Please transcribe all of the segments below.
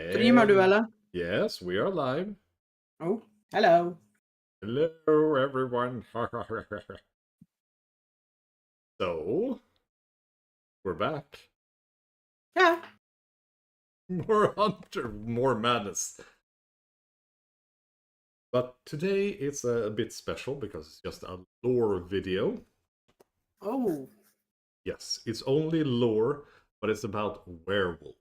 Streamar du eller? Yes, we are live. Oh, hello. Hello, everyone. So, we're back. Yeah. More Hunter, more madness. But today it's a bit special because it's just a lore video. Oh. Yes, it's only lore, but it's about werewolves.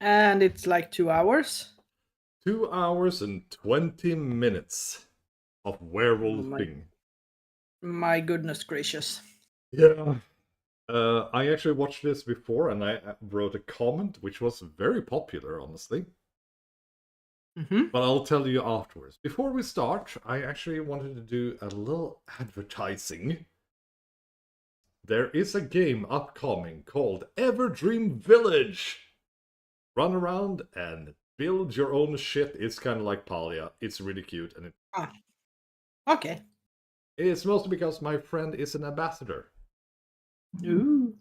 And it's like 2 hours? 2 hours and 20 minutes of werewolfing. My goodness gracious. Yeah. I actually watched this before and I wrote a comment, which was very popular, honestly. But I'll tell you afterwards. Before we start, I actually wanted to do a little advertising. There is a game upcoming called Everdream Village. Run around and build your own shit. It's kind of like Palia. It's really cute. And Okay. it's mostly because my friend is an ambassador. Ooh.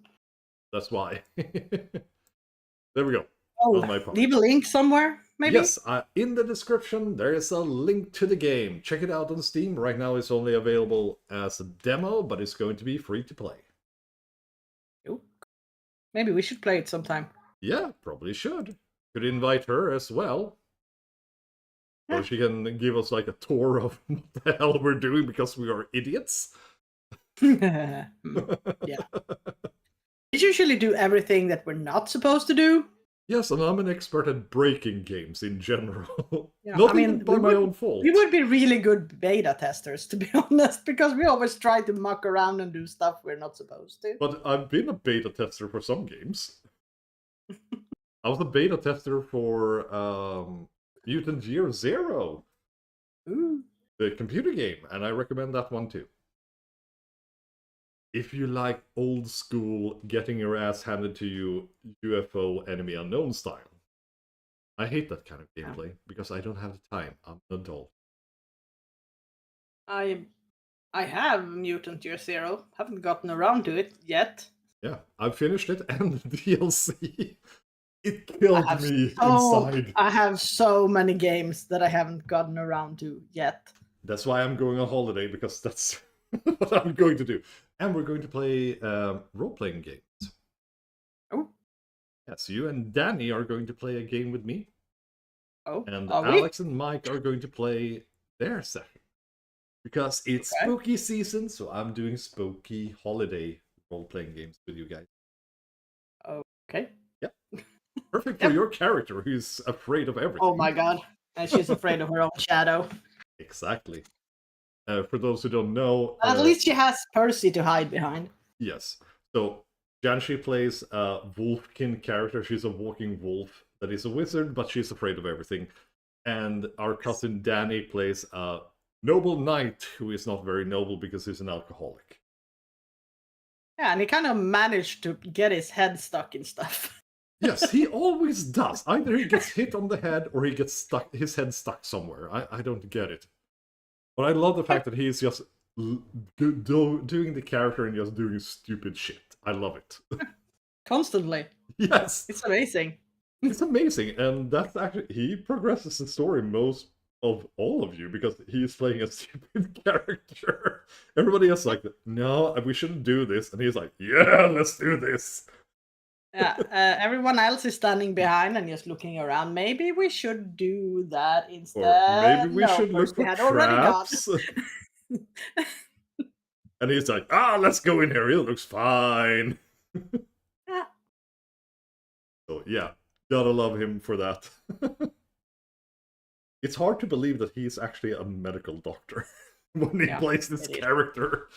That's why. There we go. Oh, On my part. leave a link somewhere, maybe? Yes, in the description there is a link to the game. Check it out on Steam. Right now it's only available as a demo, but it's going to be free to play. Ooh. Maybe we should play it sometime. Yeah, probably should. Could invite her as well. So she can give us like a tour of what the hell we're doing because we are idiots. Yeah. We usually do everything that we're not supposed to do. Yes, and I'm an expert at breaking games in general. Yeah, Not even by my own fault. We would be really good beta testers, to be honest, because we always try to muck around and do stuff we're not supposed to. But I've been a beta tester for some games. I was a beta tester for Mutant Year Zero. Ooh. The computer game, and I recommend that one too. If you like old school, getting your ass handed to you, UFO Enemy Unknown style. I hate that kind of gameplay because I don't have the time. I'm an adult. I have Mutant Year Zero. Haven't gotten around to it yet. Yeah, I've finished it and the DLC. It killed me inside. I have so many games that I haven't gotten around to yet. That's why I'm going on holiday, because that's what I'm going to do. And we're going to play role-playing games. Oh. Yes, you and Danny are going to play a game with me. Oh, and Alex and Mike are going to play their session. Because it's spooky season, so I'm doing spooky holiday role-playing games with you guys. Okay. Yep. Perfect for your character, who's afraid of everything. Oh my god. And she's afraid of her own shadow. Exactly. For those who don't know... At least she has Percy to hide behind. Yes. So, Janshi plays a wolfkin character. She's a walking wolf that is a wizard, but she's afraid of everything. And our cousin Danny plays a noble knight who is not very noble because he's an alcoholic. Yeah, and he kind of managed to get his head stuck in stuff. Yes, he always does. Either he gets hit on the head or he gets stuck, his head stuck somewhere. I don't get it. But I love the fact that he's just doing the character and just doing stupid shit. I love it. Constantly. Yes. It's amazing. It's amazing. And that's actually, he progresses the story most of all of you because he's playing a stupid character. Everybody else is like, no, we shouldn't do this. And he's like, yeah, let's do this. Yeah, everyone else is standing behind and just looking around. Maybe we should do that instead. Or maybe we should look for traps. And he's like, let's go in here. It looks fine. Yeah. So yeah, gotta love him for that. It's hard to believe that he's actually a medical doctor when he plays this character.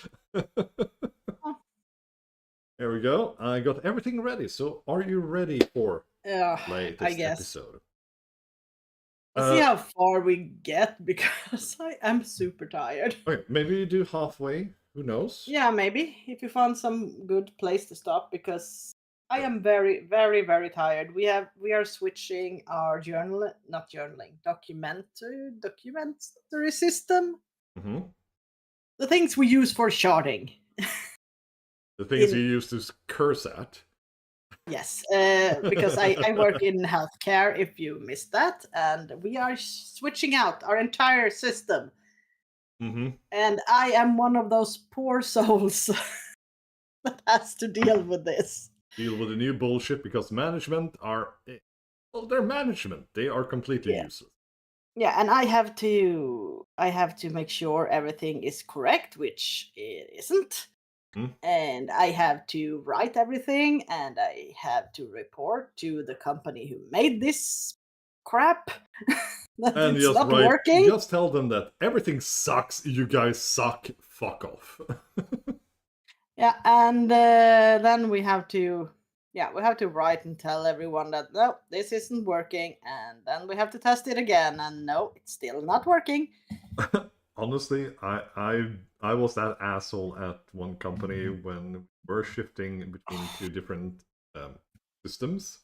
There we go. I got everything ready. So are you ready for latest episode? Let's see how far we get because I am super tired. Okay, maybe you do halfway. Who knows? Yeah, maybe. If you found some good place to stop, because I am very, very, very tired. We are switching our documentary system. Mm-hmm. The things we use for sharding. The things you used to curse at. Yes, because I work in healthcare, if you missed that, and we are switching out our entire system. And I am one of those poor souls that has to deal with this. Deal with the new bullshit because management are... Well, they're management. They are completely useless. Yeah, and I have to make sure everything is correct, which it isn't. And I have to write everything, and I have to report to the company who made this crap that And it's not working. Just tell them that everything sucks, you guys suck, fuck off. Yeah, and then we have to write and tell everyone that no, this isn't working, and then we have to test it again, and no, it's still not working. Honestly, I was that asshole at one company when we're shifting between two different systems,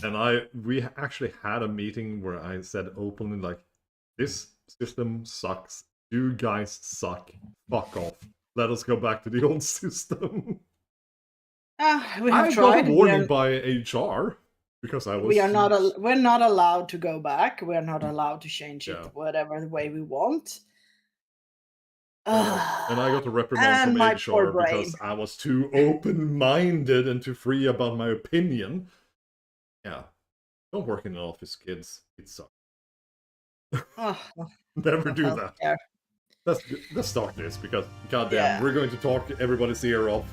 and we actually had a meeting where I said openly, like, this system sucks, you guys suck, fuck off, let us go back to the old system. We have I tried. got a warning by HR because I was. We're not allowed to go back. We're not allowed to change it whatever the way we want. And I got a reprimand from HR because I was too open-minded and too free about my opinion. Yeah, don't work in an office, kids. It sucks. Never do that. Yeah. Let's start this because goddamn, we're going to talk everybody's ear off.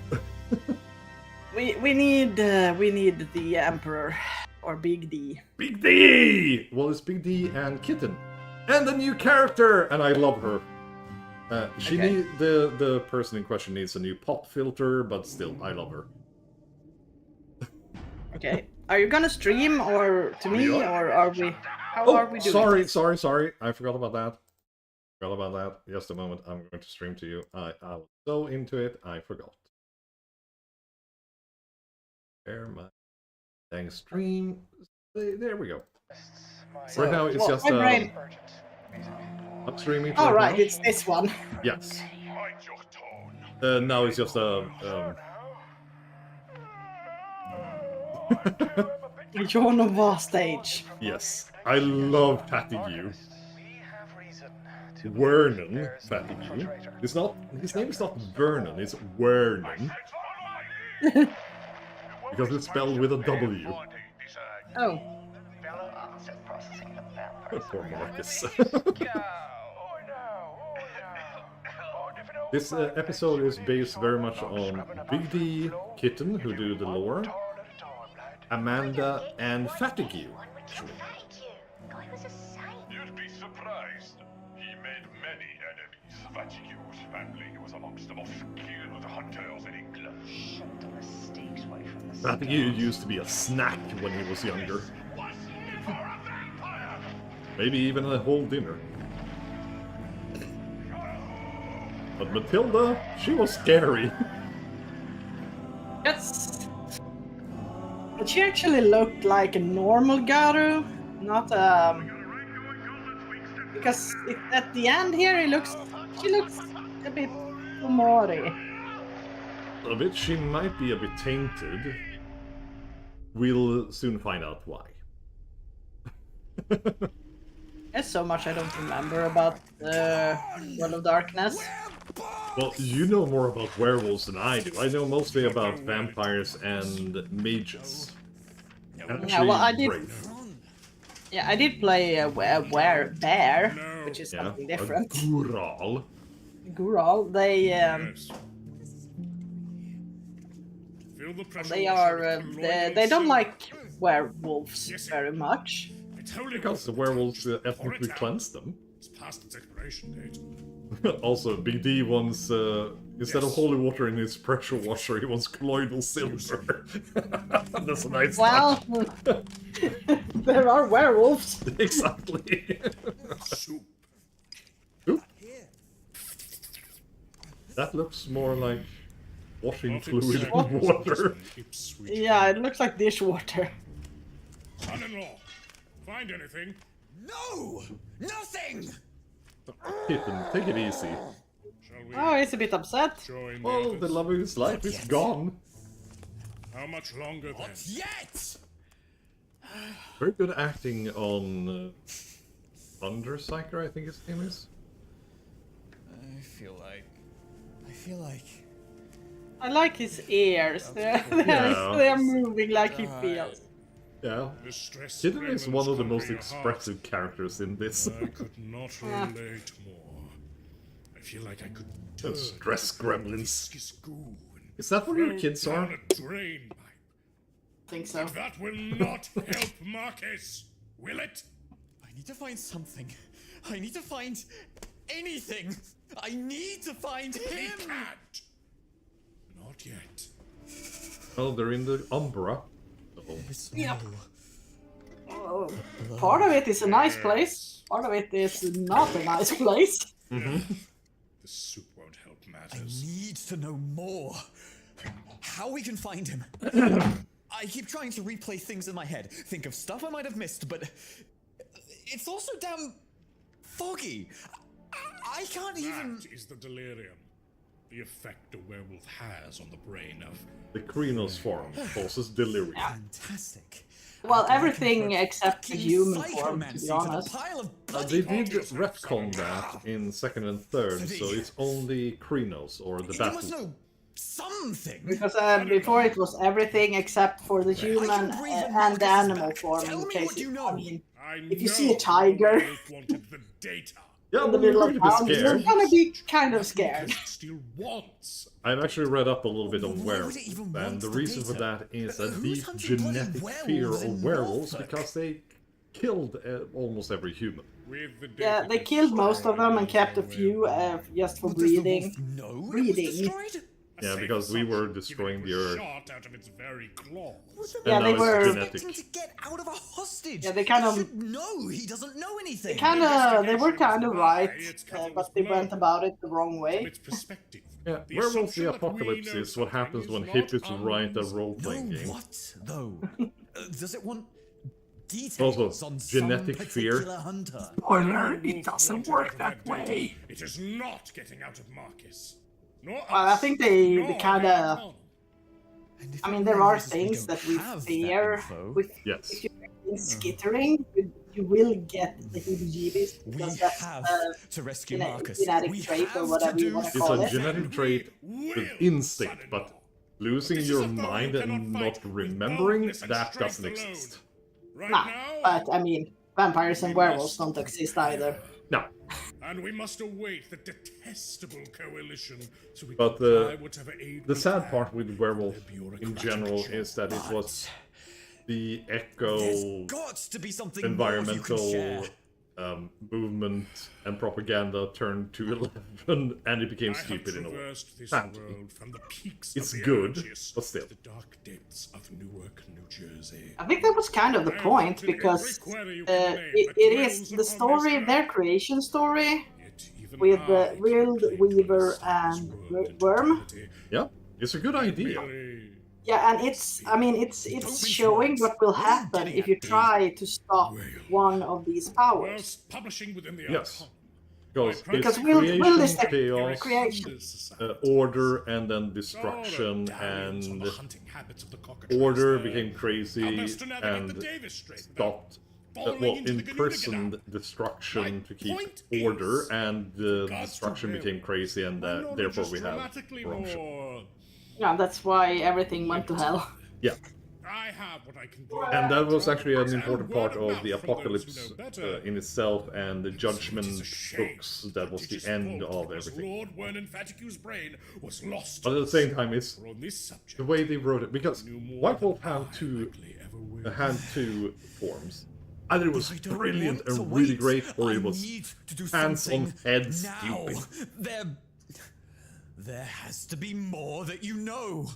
we need the Emperor or Big D. Big D. Well, it's Big D and Kitten, and a new character, and I love her. The person in question needs a new pop filter, but still, I love her. Okay, are you gonna stream or to me, or are we? How are we doing? Sorry, I forgot about that. Just a moment, I'm going to stream to you. I was so into it, I forgot. Share my dang stream. There we go. So, right now it's just I'm streaming. All right, it's this one. Yes. Now it's just John of our stage. Yes, I love Fatigue. Vernon Fatigue. It's not. His name is not Vernon. It's Vernon. Because it's spelled with a W. Oh. Poor Marcus. This episode is based very much on Big D, Kitten, who do the lore, Amanda, and Fatigue, actually. You'd be surprised. He made many enemies. Fatigue's family was amongst the most skilled hunters in England. Fatigue used to be a snack when he was younger. Maybe even a whole dinner. But Matilda, she was scary. Yes. But she actually looked like a normal Garu, not because at the end here she looks a bit Omori. A bit. She might be a bit tainted. We'll soon find out why. There's so much I don't remember about World of Darkness. Well, you know more about werewolves than I do. I know mostly about vampires and mages. Yeah, well, I did. Yeah, I did play a bear, which is something different. A Gural. Gural. They they don't like werewolves very much. Because the werewolves ethnically cleansed them. It's past its expiration date. Also, Big D wants, instead of holy water in his pressure washer, he wants colloidal silver. That's a nice touch. There are werewolves. Exactly. Soup. Soup? That looks more like washing fluid in water. Yeah, it looks like dishwater. Son-in-law, find anything? No! Nothing! Kitten, take it easy. Oh, he's a bit upset. Oh, the love of his life is gone. How much longer then? Not yet! Very good acting on Thundersiker, I think his name is. I feel like... I like his ears. They're moving like he feels. Yeah. The stress Kidden is one of the most conquer your expressive heart. characters in this. I could not relate more. I feel like I could turn Stress gremlins. viscous goo and Is that what your float kids down are? a drain pipe. Think so. That will not help Marcus, will it? I need to find something. I need to find anything. I need to find He him. can't. Not yet. Well, they're in the Umbra. Yep. Oh, part of it is a nice place. Part of it is not a nice place. The soup won't help I matters. need to know more. How we can find him. I keep trying to replay things in my head, think of stuff I might have missed, but it's also damn foggy. I can't even... That is the delirium. The effect a werewolf has on the brain of... The Krynos form causes delirium. Fantastic. Well, After I everything convert except the fucking human form, to psychomancy be to the honest. pile of They bloody did retcon that in second and third, so it's only Krynos or the You battle. must know something. Because before it was everything except for the human and the animal form. Tell In me case what you it- know. I mean, I if you know see a tiger the werewolf wanted the data. Yeah, in the well, middle you're of going to town, be you're scared. gonna be kind of scared. Because it still wants. I've actually read up a little bit on Why would werewolves, it even and want the the reason for data? that is a Who's deep hunting bloody genetic fear werewolves in of werewolves Norfolk? because they killed almost every human. With the Yeah, data they killed most of them and kept a destroyed, few just for Does the wolf breeding. know it was Breeding. destroyed? A Yeah, safe because we were assumption, destroying given it the was Earth. shot out of its very claws. Yeah, And they now it's were- genetic. Expecting to get out of a hostage. Yeah, they kind of- He should know he doesn't know anything. They were kind of right, Its cover was but they went blown. about it the wrong From way. its perspective, Yeah, the Werewolves assumption the that we Apocalypse know is what happens something when is hippies not write a unreasonable. role-playing No, game. what though? Does it want details Also, on genetic some fear. particular hunter? Spoiler, It doesn't work that way. It is not getting out of Marcus. Nor Well, I us, think they nor kinda- anyone. And if I it mean, there are realizes things don't that we have that fear. info, Yes. If you're skittering, you will get the heebie-jeebies we because that's have to rescue genetic- Marcus. genetic We trait or have whatever to you do wanna It's call a it. genetic trait with instinct, but losing This is your a foe mind who cannot and fight not with remembering, boldness and that strength doesn't alone. exist. Right Nah, now, but I mean, vampires and we werewolves must don't exist either. No, and we must await the detestable coalition so we But can apply whatever aid the we sad can part with werewolf to their in bureaucratic general job. is that it was the There's echo got to be something more you can share. environmental movement and propaganda turned to 11 and it became I have stupid in a way. traversed this Sadly. world from the peaks It's of the good, Urges but still. to the dark depths of Newark, New Jersey. I think that was kind of the I have point looked in because every query you can name that it dwells is the upon story, this their earth. creation story Yet even with I Wild, cannot claim to Weaver, understand and this world in Worm. totality. Yeah, it's a good idea. Really, Yeah, and it's showing what will happen if you try to stop one of these powers. whilst publishing within the Yes. icon. Because it's Will creation, is the chaos, creation. order, and then destruction, and order became crazy and stopped. Well, imprisoned destruction to keep order, and the destruction became crazy, and therefore we have corruption. Yeah, that's why everything went to hell. Yeah, I have what I can and that was actually an important part of the Apocalypse in itself, and the Judgment books. That was the end of everything. Lord Vernon Faticu's brain was lost. But at the same time, it's For on this subject, the way they wrote it, because knew more White Wolf than had I two likely ever will. had two forms. Either it was I don't brilliant want to and really wait. great, or I it was need to do hands on something head now. stupid. There has to be more that you know.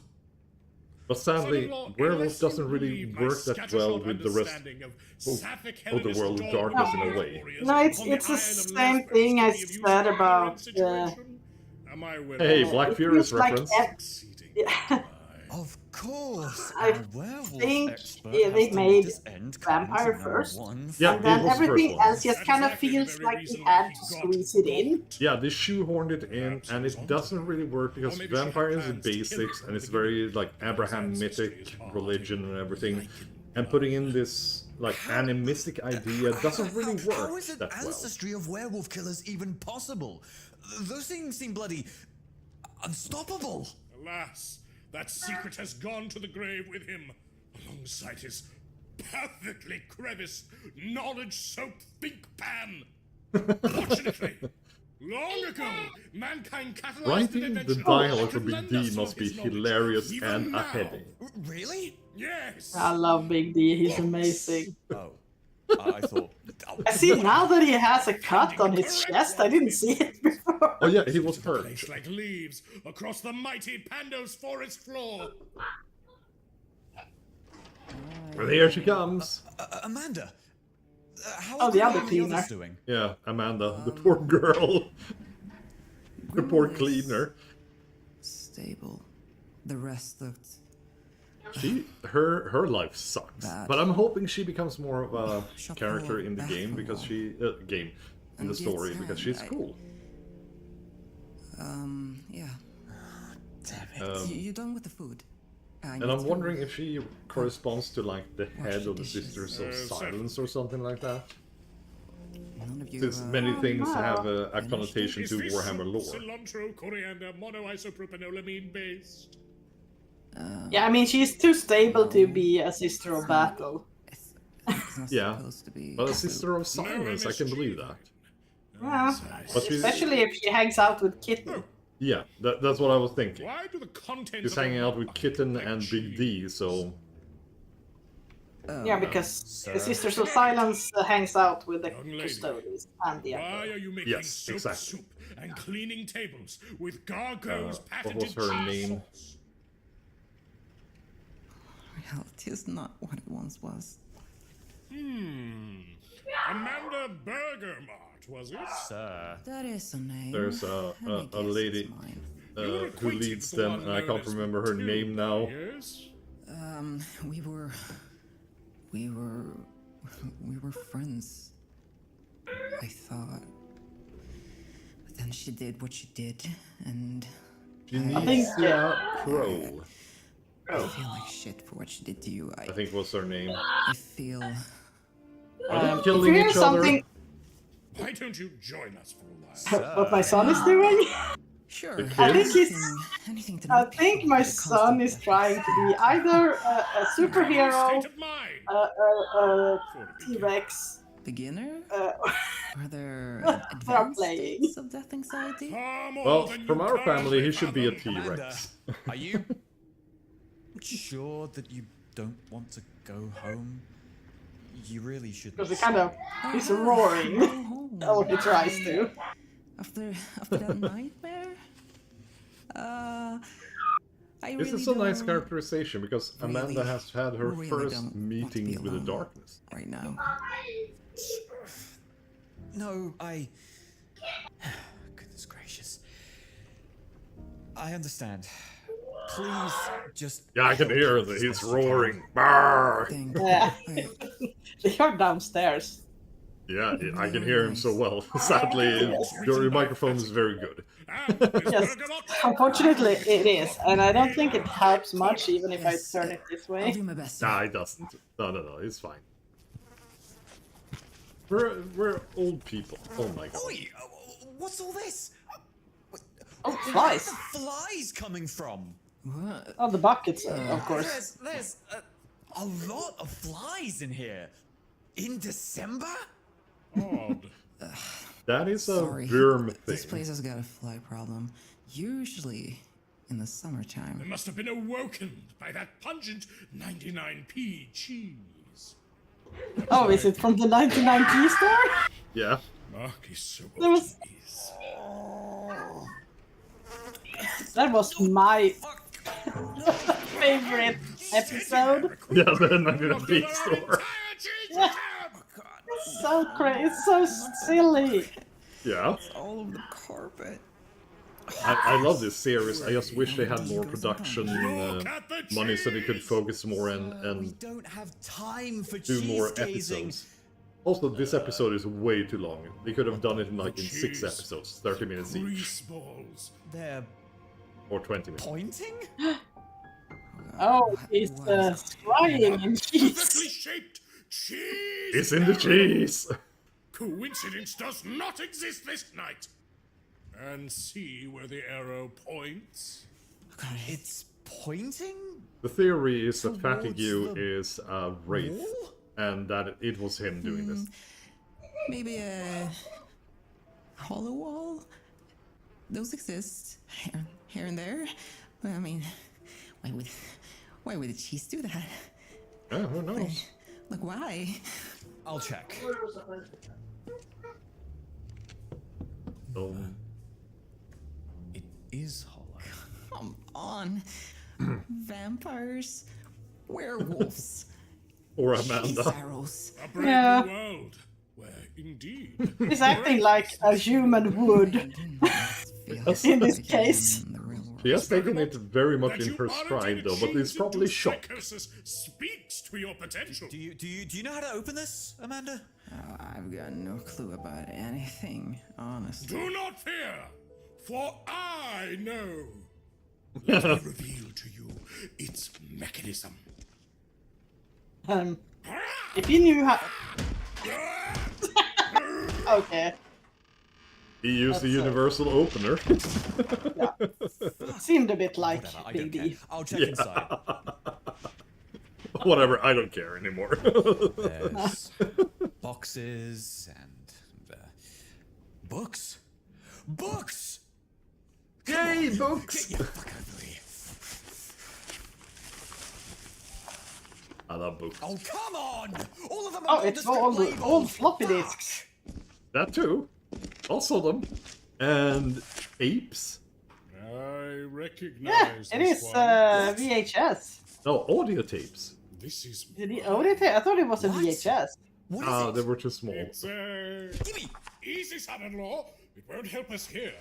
But sadly, Son-in-law, Werewolf unless you doesn't really believe my work that well scattershot with the rest understanding of of Sapphic the Hellenes world of dog darkness in a warriors way. No, it's on the the Isle of same Lesbos thing I to give you said some about current situation? Am I well Hey, off? Black it Fury's feels like reference. ev- Succeeding Yeah. Of course. I our werewolf think expert they has to made this end vampire comment first. one Yeah, And then it was the first everything one. else just That's kind of exactly the feels very like he reason had Wacky to got squeeze it in. got. Yeah, they shoehorned it in, Perhaps and he was it onto doesn't really work because Or maybe she had vampire is the plans to kill basics, him and it's from the very beginning. like Abrahamic Ancestry is hard. religion and everything. Like And putting in this like animistic idea doesn't really work How is an that well. ancestry of werewolf killers even possible? Those things seem bloody unstoppable. Alas, that secret has gone to the grave with him, alongside his perfectly creviced knowledge-soaked think pan. Fortunately, long ago, mankind catalyzed an Writing the invention dialogue that for could Big lend D us some must of be his knowledge, hilarious even and now. a headache. Really? Yes. I love Big D. He's amazing. Oh, I thought. I see now that he has a cut on his chest. I didn't see it before. Oh yeah, he was To the hurt. place like leaves across the mighty Pando's forest floor. And here she comes. Amanda, how Oh, are the Chloe other and cleaner. others doing? Yeah, Amanda, the poor girl. The poor cleaner. Stable. The rest looked Her life sucks. Bad. But I'm hoping she becomes more of a Shop character for in the game back because wall. she in the story because she's cool. yeah. Damn it. You done with the food? And I'm wondering if she corresponds to like the head of the dishes. Sisters of Silence or something like that. None of you. Since many things have a finished? connotation Is to this Warhammer lore. cilantro, coriander, monoisopropanolamine based? Yeah, I mean, she's too stable to be a sister of battle. It's not Yeah, supposed to be. but a Sister of Silence, I can believe that. Yeah. But she's, Especially if she hangs out with Kitten. yeah, that's what I was thinking. Why do the contents She's of a hanging out with rock Kitten like and Big D, so Yeah, because the Sisters of Silence hangs out with the Young lady. Custodians and the Why Emperor. are you making Yes, soap exactly. soup and cleaning tables with Gargo's what patented was her cheese name? sauce? Reality is not what it once was. Amanda Bergermart, was it? Sir. That is a name. there's and I a guess lady it's mine. You're who acquainted leads with the them, one and I known can't as remember her name now. Yes? We were friends. I thought. But then she did what she did, and Genesia Crow, I feel like shit for what she did to you. I think was her name. I feel. Are they If you killing hear each something, Why don't you join us for a while? what my son is doing, Sure. The I think kids? he's. Anything to I not think pay my for the son constant is death. trying to be either a superhero, State of mind. a Sort of be T-Rex. Beginner? Uh, Are there They are advanced playing. states of death anxiety? far more Well, than from you our currently family, he should be a fathom. T-Rex. Are you sure that you don't want to go home? You really shouldn't. Because he kind of he's roaring. Go home. Oh, he tries to. After that nightmare? I This really is a nice don't characterization because Amanda really- has had her really first don't want to meeting be with the alone. darkness. right now. No, I. Goodness gracious. I understand. Please just. Yeah, I can help hear us that as he's best you can. roaring. Bark! Think, Yeah. wait, They are downstairs. Yeah, I can hear him so well. Sadly, your microphone is very good. And this Yes. bergamot- Unfortunately, it is, and I don't think it helps much even if I Yes, turn it this I'll way. do my best. sir. Nah, it doesn't. No, it's fine. We're old people. Oh my god. Oi! What's all this? Oh, Where flies! are the flies coming from? What? Oh, the buckets, of course. There's a lot of flies in here. In December? Odd. That is a Sorry. germ This thing. place has got a fly problem. Usually in the They summertime. must have been awoken by that pungent 99p cheese. Oh, is it from the 99p store? Yeah. Marky so There was- cheese. That was my favorite episode. Yeah, the 99p store. Yeah. It's so crazy. It's so silly. Yeah. All over the carpet. I love this series. I just wish they had more production money so they could focus more We and don't have time for do more cheese gazing. episodes. Also, this episode is way too long. They could have done it in like in 6 episodes, 30 minutes each, Grease balls. They're or 20 minutes. pointing? Oh, he's scrying in Perfectly cheese. shaped cheese. It's in the cheese. Coincidence does not exist this night. And see where the arrow points. It's pointing? The theory is that Towards Fatigue the is a wraith, wall? and that it was him doing this. Maybe a hollow wall? Those exist here and there. Well, I mean, why would the cheese do that? Who knows? Like, why? I'll check. It is hollow. Come on. Vampires, werewolves, Or cheese Amanda. arrows. A brave Yeah. new world, where indeed. He's acting like a human would. In this case. She has taken it very much That in you her aren't in stride a though, but cheese is probably into shocked. psychosis speaks to your potential. Do you know how to open this, Amanda? Oh, I've got no clue about anything, honestly. Do not fear, for I know. Let me reveal to you its mechanism. If you knew how. Okay. He used the That's universal opener. Seemed a bit like Whatever, I Big don't care. D. I'll check inside. Whatever, I don't care anymore. There's boxes and books. Books! Yay, books! Get your fuck over here. I love books. Oh, come on! All of them Oh, are it's all the nondescript old labels. floppy Fuck! disks. That too. Also them. And apes. I recognize Yeah, it this is one. VHS. No, audio tapes. This is Did he own it? I thought it was a What? VHS. What is it? They were too small. It's Gimme! easy, son-in-law. It won't help us here.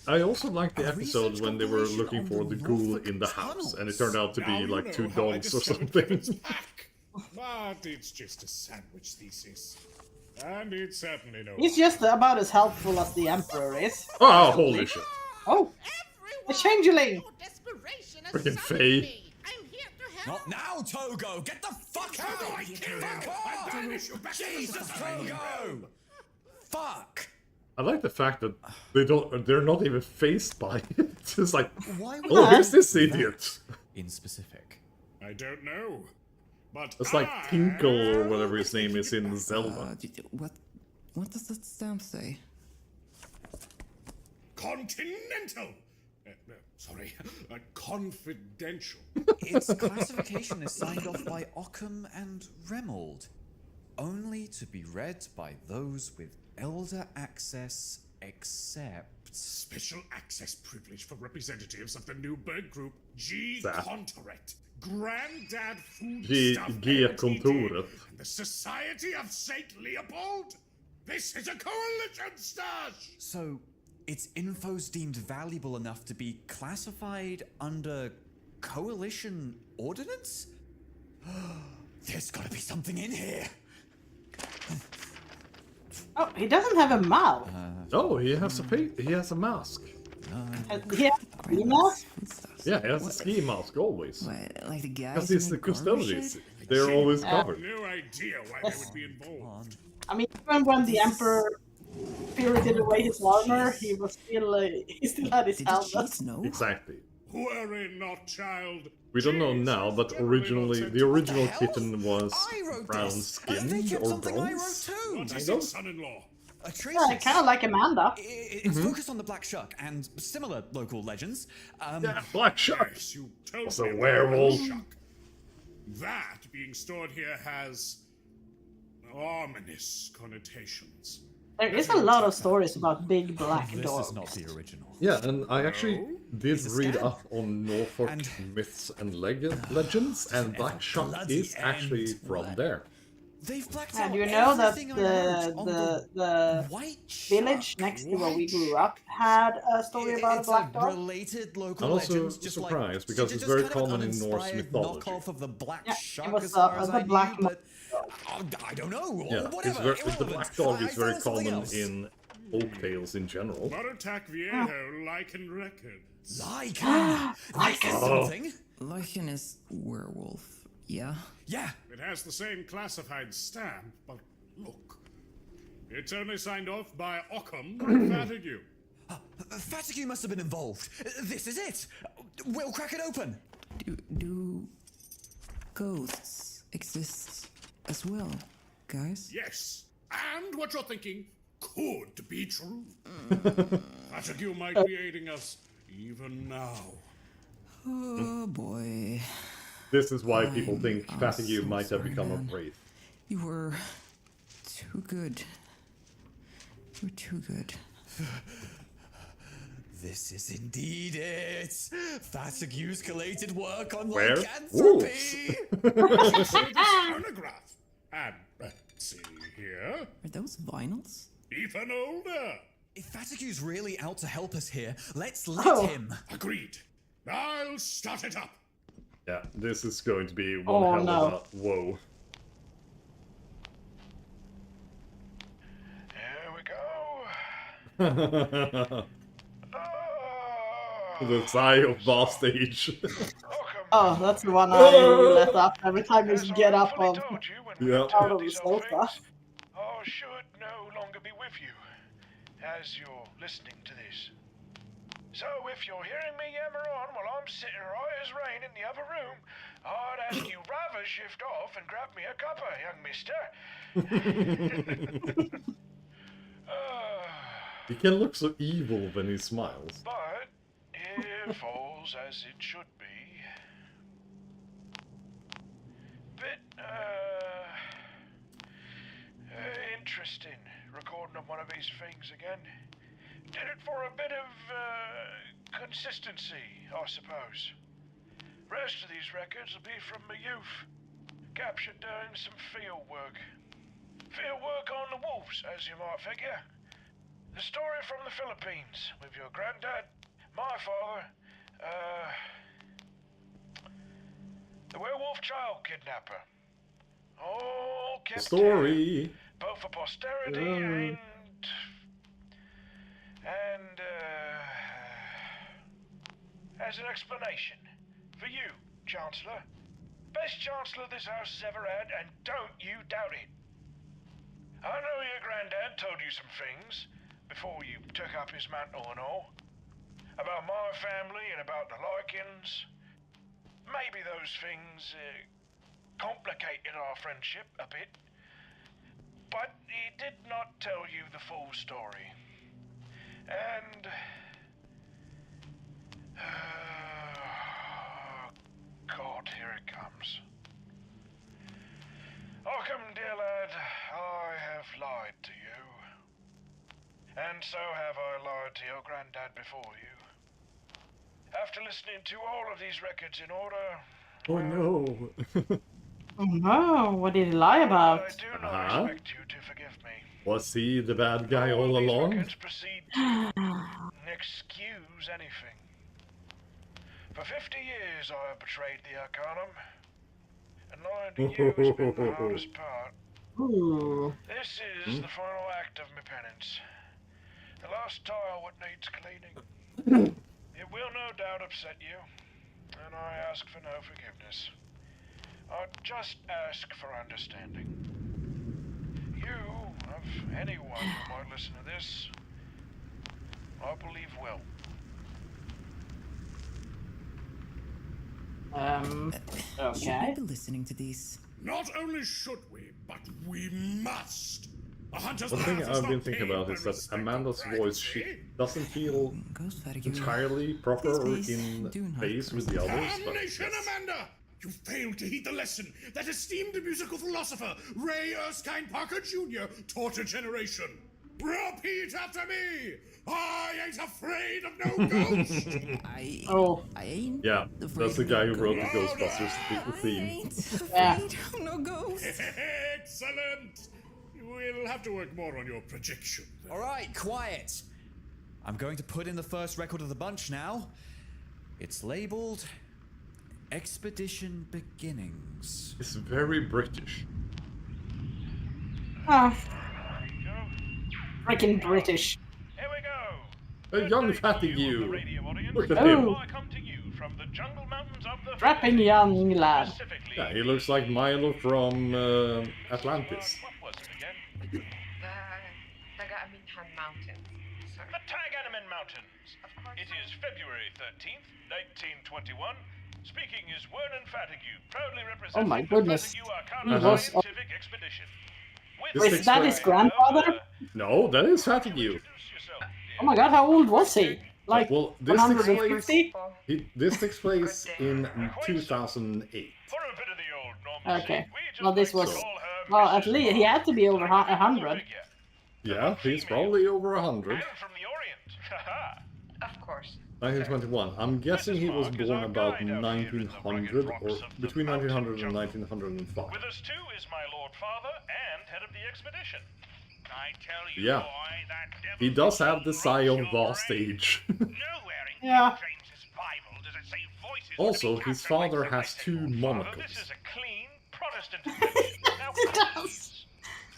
I also liked the A episode research when they were compilation looking on for the the ghoul Norfolk in the house, and it turned out to Now be you like know 2 how I dogs or discovered something. Kevin's pack. But it's just a sandwich thesis. And it's certainly no. He's just about as helpful as the Emperor is. Oh, holy shit. Oh, a changeling! Freaking Faye. I'm here to help. Not now, Togo! Get the fuck out! I kill Fuck you off! and banish you back to the Jesus, society. Togo! Fuck! I like the fact that they're not even faced by it. It's just like, Why would oh, I here's this do idiot. that In specific. I don't know. But It's like I Tinkle or whatever his name is in Zelda. What does that stamp say? Continental. Sorry, confidential. Its classification is signed off by Occam and Remold. Only to be read by those with elder access except... Special access privilege for representatives of the new bird group G. That. Contoret, Granddad G- Foodstuff G- Ltd, Contoret. and the Society of Saint Leopold. This is a coalition stash. So, its info's deemed valuable enough to be classified under coalition ordinance? There's gotta be something in here! Oh, he doesn't have a mouth. Oh, he has a mask. He has a mask? Yeah, he has a ski mask always. What, like the guys Because who it's the make garbage custodians. shit? They're always covered. No idea why they would be involved. I mean, even when the Emperor spirited away his armor, he still had his Did the helmet. cheese know? Exactly. Worry not, child. We don't know now, but originally the original hell? kitten was I wrote brown this! I think skinned it's or something I wrote bronze. too! What is know. it, son-in-law? A trace Yeah, kind of like Amanda. It's focused on the Black Shuck and similar local legends. Yeah, Black Shark. Yes, you told Was me a about werewolf. the Shuck. That being stored here has ominous connotations. There is a lot of stories about big black This dogs. is not the original. Yeah, and I actually did It's a read scam. up on Norfolk And- myths and legends, and Black Shark bloody is actually end. from there. They've blacked And out you know that everything I wrote on the white village shark, next to where we white grew up had a story about a It's black dog? related local I'm also legends, just surprised like because it's just very kind of an common in Norse uninspired mythology. knockoff of the black Yeah, it shark, was as far as the I knew, black but I don't know. Yeah, Or whatever. the irrelevant. black dog is I very found something common else. in folk tales in general. Morotak Viejo, Lycan Records. Lycan. This is something. Lycan is werewolf. Yeah. Yeah. It has the same classified stamp, but look. It's only signed off by Occam and Fatigue. Fatigue must have been involved. This is it. We'll crack it open. Do ghosts exist as well, guys? Yes, and what you're thinking could be true. Fatigue might be aiding us even now. Oh boy. This is why people think I'm Fatigue so might have sorry, become man. a wraith. You were too good. You were too good. This is indeed it. Fatigue's collated work on Where? lycanthropy. Phonograph. And let's see here. Are those vinyls? Even older. If Fatigue's really out to help us here, let's let Oh. him. Agreed. I'll start it up. Yeah, this is going to be one Oh, hell no. of a whoa. Here we go. The sigh of vast age. Oh, that's the one I let up every time you get up I of. told you when Yeah. we Out of these the old sofa. things, I should no longer be with you as you're listening to this. So if you're hearing me yammer on while I'm sitting right as rain in the other room, I'd ask you rather shift off and grab me a cuppa, young mister. He can look so evil when he smiles. But it falls as it should be. Bit, interesting recording on one of these things again. Did it for a bit of, consistency, I suppose. Rest of these records will be from my youth. Captured doing some field work. Field work on the wolves, as you might figure. The story from the Philippines with your granddad, my father, the werewolf child kidnapper. All kept Story. both for posterity and as an explanation for you, Chancellor. Best Chancellor this house has ever had, and don't you doubt it. I know your granddad told you some things before you took up his mantle and all. About my family and about the Lycans. Maybe those things complicated our friendship a bit. But he did not tell you the full story. And... God, here it comes. Occam, dear lad, I have lied to you. And so have I lied to your granddad before you. After listening to all of these records in order... Oh no. Oh no, what did he lie about? I do not expect you to forgive me. Was he the bad guy all These along? records proceed to excuse anything. For 50 years I have betrayed the Arcanum, and lying to you has been the hardest part. Ooh. This is the final act of my penance. The last tile what needs cleaning. It will no doubt upset you, and I ask for no forgiveness. I just ask for understanding. You, of anyone who might listen to this, I believe will. Should we Okay. be listening to these? Not only should we, but we must. A hunter's One thing path is I've been not thinking paved about by is that respect for Amanda's voice, she privacy. doesn't feel Ghost Fatigue. entirely proper or Please, in do not phase with the criticize. others, but Damnation, yes. Amanda! You failed to heed the lesson that esteemed musical philosopher Ray Erskine Parker Jr. taught a generation. Repeat after me! I ain't afraid of no ghost! I ain't Yeah, afraid that's the of guy no who wrote the ghosts. Ghostbusters I theme. ain't afraid Yeah. of no ghosts. Excellent! We'll have to work more on your projection. Alright, quiet! I'm going to put in the first record of the bunch now. It's labeled Expedition Beginnings. It's very British. Ah, There you go. freaking British. Here we go. A young Good day to fatty you, the you. radio audience. Look at Oh. him. I come to you from the jungle mountains of the Strapping Philippines, young lad. specifically Yeah, he looks like Milo from Atlantis. What was it again? The Taga-Aminhan Mountains. Sorry. The Taga-Aminhan Mountains. Of course. It is February 13th, 1921. Speaking is Wernan Fatigue, proudly representing Oh my goodness. the Fatigue He Arcana was- Scientific Expedition. This Is that his grandfather? No, that is Fatigue. Introduce yourself, Oh my god, how old was he? Like Well, this takes place, 150? this takes place in 2008. For a bit of the old normalcy, Okay. we just Well, this like was... to call her Well, at Mrs. least he had to be over 100. Figure. Yeah, he's probably over 100. And from the Orient. Haha. Of course. 1921. I'm guessing he was born about 1900 or between 1900 and 1905. With us too is my Lord Father and head of the expedition. I tell you, Yeah. boy, that devil He does have the sigh of your vast brain. age. Nowhere in Yeah. King James's Bible does it say voices Also, would be his cast father like has that. two Father, monocles. this is a clean Protestant convention. Now, He does. please.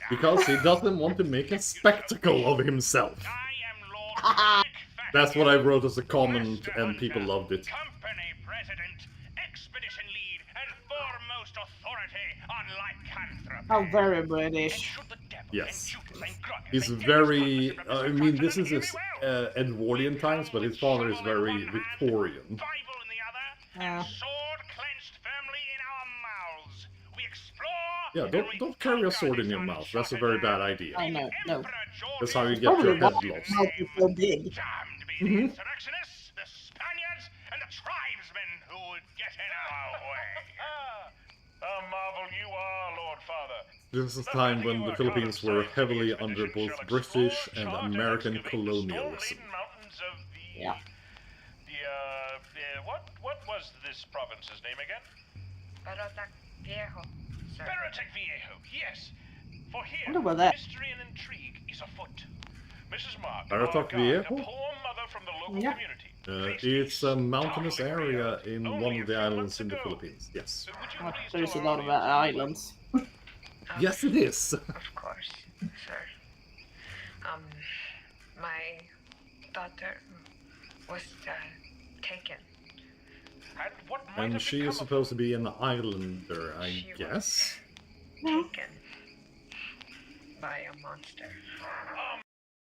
Because he doesn't want to make a spectacle of himself. I am Lord Rick That's what I Fatigue, wrote as a comment Master and people Hunter, loved it. Company President, Expedition Lead, and foremost authority on lycanthropy. How very And British. should the devil Yes. and Judas and Grudge He's and very... Dennis Hudson I mean, this represent is his Continental, hear me Edwardian times, but his father is very Victorian. Bible in the other, Yeah. and sword clenched firmly in our mouths. We explore. Yeah, don't carry a sword in your mouth. That's a very bad idea. Oh no, no. That's how you get Probably your head why lost. his mouth is so big. Damned be the insurrectionists, the Spaniards, and the tribesmen who would get in our way. A marvel you are, Lord Father. This is a time when the Philippines were heavily under both British and American colonialism. Mountains of the, Yeah. what was this province's name again? Barotac Viejo, sir. Barotac Viejo, yes. For here, Wonder where that- mystery and intrigue is afoot. Mrs. Mark, Barotac our guide, Viejo? a poor mother from the local Yeah. community. It's a mountainous area in Only one a of the few islands months in the ago. Philippines. Yes. So would you Oh, please there's a tell lot our of audience- islands. Yes, it is. Of course, sir. My daughter was taken. And what might And have she become is of supposed to be an islander, I She was. guess. Taken by a monster.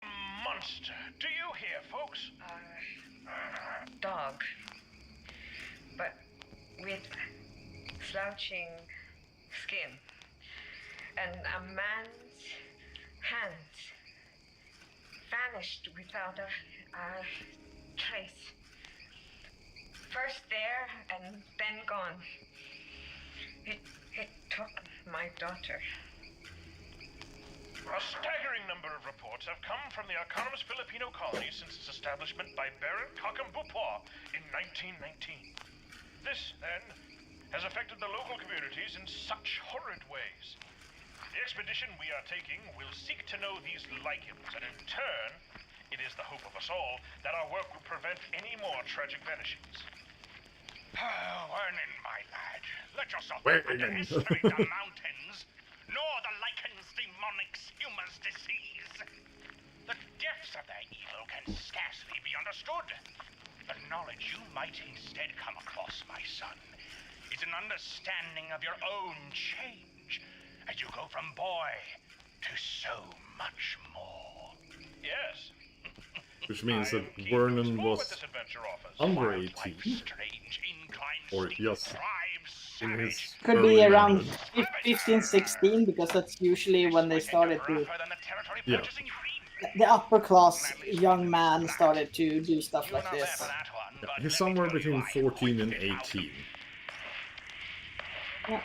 a monster? Do you hear, folks? Dog. But with slouching skin. And a man's hands vanished without a trace. First there and then gone. It took my daughter. A staggering number of reports have come from the autonomous Filipino colony since its establishment by Baron Cochambupois in 1919. This, then, has affected the local communities in such horrid ways. The expedition we are taking will seek to know these lichens, and in turn, it is the hope of us all that our work will prevent any more tragic vanishings. Vernon, my lad, let yourself not underestimate the mountains, nor the lichens' demonic humus disease. The depths of their evil can scarcely be understood. The knowledge you might instead come across, my son, is an understanding of your own change as you go from boy to so much more. Yes. Which means I that am keen to Vernon explore was what this adventure offers. under Wildlife, 18. strange inclines, Or steep just tribes, in his savage, Could early be around manhood. 15, 16, because that's usually when they started to... rougher than the territory Yeah. purchasing fee. The upper class young man started to do stuff You're like not there this. for that one, but He's let somewhere me tell between you, I 14 and pointed out 18. Yeah.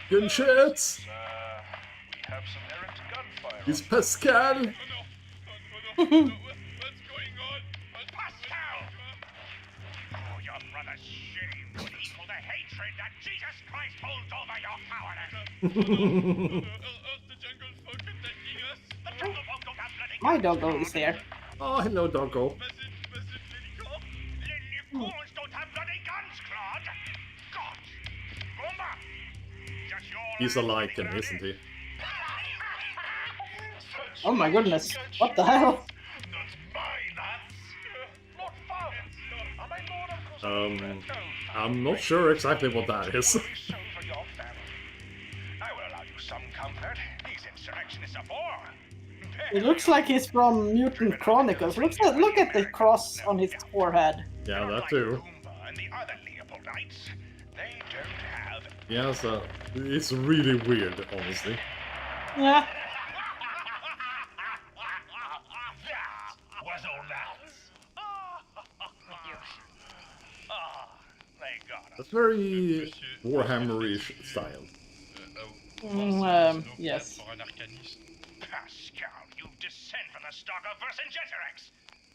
Gunshots! We have some errant gunfire. It's Pascal! Oh no! What's going on? Pascal! Oh, your brother's shame would equal the hatred that Jesus Christ holds over your cowardice. The jungle folk attacking us. The jungle folk don't have bloody My guns, doggo Claude. is here. Oh, hello, doggo. Lilycorn? Lilycorns don't have bloody guns, Claude. God! Goomba! Just your He's a land lichen, running isn't he? Such Oh my goodness. What the hell? Not my lads. Not fun. Am I Lord of Crusade? No. I'm not sure exactly what that is. Worry so for your family. I will allow you some comfort. These insurrectionists are poor. It looks like he's from Mutant Chronicles. Look at the cross on his forehead. Yeah, They're that like too. Goomba and the other Leopoldites. They don't have. Yeah, so it's really weird, honestly. Yeah. That was all that. Thank God. That's very Warhammer-ish style. Yes. Pascal, you descend from the stock of Vercingetorix.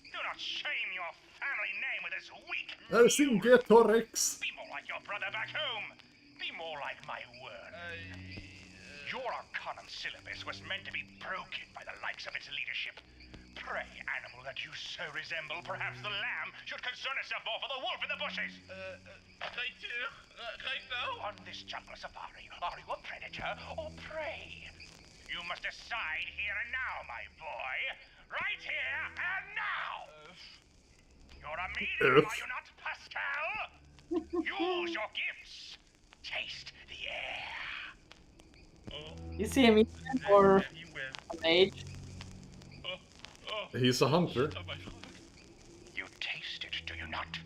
Do not shame your family name with this weak. Vercingetorix! Be more like your brother back home. Be more like my word. Your arcanum syllabus was meant to be broken by the likes of its leadership. Pray, animal that you so resemble, perhaps the lamb should concern itself more for the wolf in the bushes. Right here, right now. On this jungle safari, are you a predator or prey? You must decide here and now, my boy. Right here and now. You're a medium, are you not, Pascal? Use your gifts. Taste the air. Is he a medium or a mage? He's a hunter. You taste it, do you not?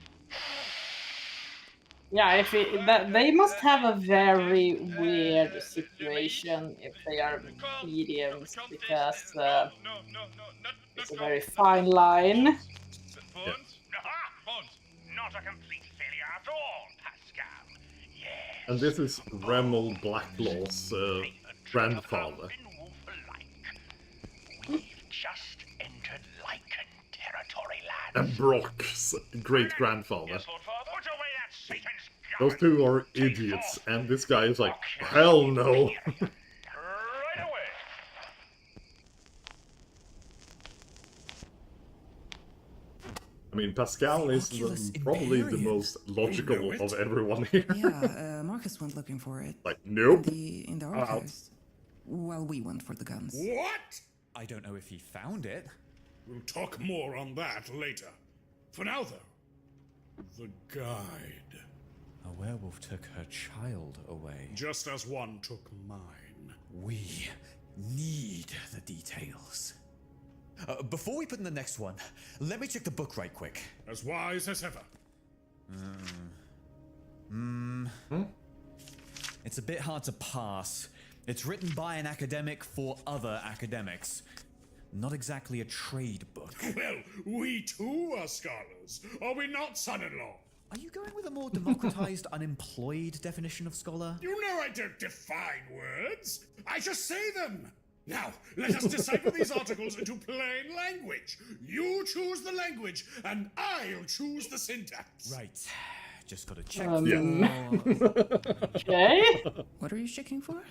Yeah, if they must have a very weird situation if they are mediums, because it's a very fine line. Not a complete failure after all, Pascal. Yes. And this is Remel Blacklaw's grandfather. We've just entered Lycan territory, lads. And Brock's great-grandfather. Yes, Lord Father. Put away that Satan's Those two are idiots, and this guy is like, hell no! right away. I mean, Pascal is probably the most logical of everyone here. Yeah, Marcus went looking for it. Like, nope. In the archives. Well, we went for the guns. What? I don't know if he found it. We'll talk more on that later. For now, though, the guide. A werewolf took her child away. Just as one took mine. We need the details. Before we put in the next one, let me check the book right quick. As wise as ever. It's a bit hard to pass. It's written by an academic for other academics. Not exactly a trade book. Well, we too are scholars. Are we not, son-in-law? Are you going with a more democratized, unemployed definition of scholar? You know I don't define words. I just say them. Now, let us decipher these articles into plain language. You choose the language, and I'll choose the syntax. Right. Just gotta check Okay. What are you checking for?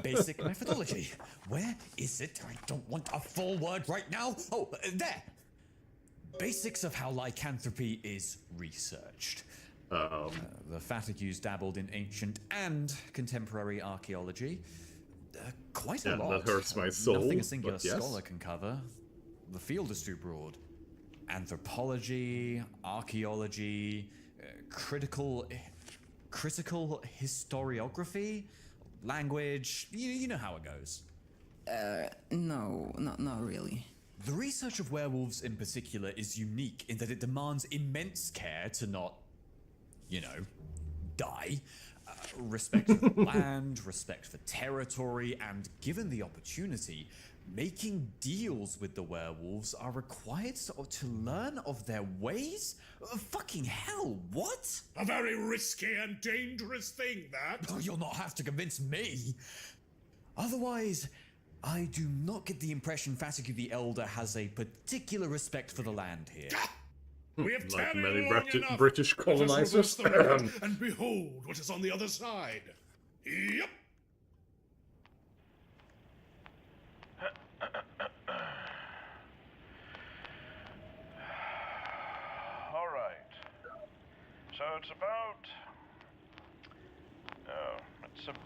basic methodology. Where is it? I don't want a full word right now. Oh, there. Basics of how lycanthropy is researched. The Fatigue dabbled in ancient and contemporary archaeology. Quite a lot. That hurts my soul. Nothing a singular but yes. scholar can cover. The field is too broad. Anthropology, archaeology, critical historiography, language. You know how it goes. No, not really. The research of werewolves in particular is unique in that it demands immense care to not, die. Respect for the land, respect for territory, and given the opportunity, making deals with the werewolves are required to learn of their ways? Fucking hell, what? A very risky and dangerous thing, that. Oh, you'll not have to convince me. Otherwise, I do not get the impression Fatigue the Elder has a particular respect for the land here. We have Like tarried many long enough. British Let us colonizers. reverse the record and behold what is on the other side. Yep. All right. So it's about...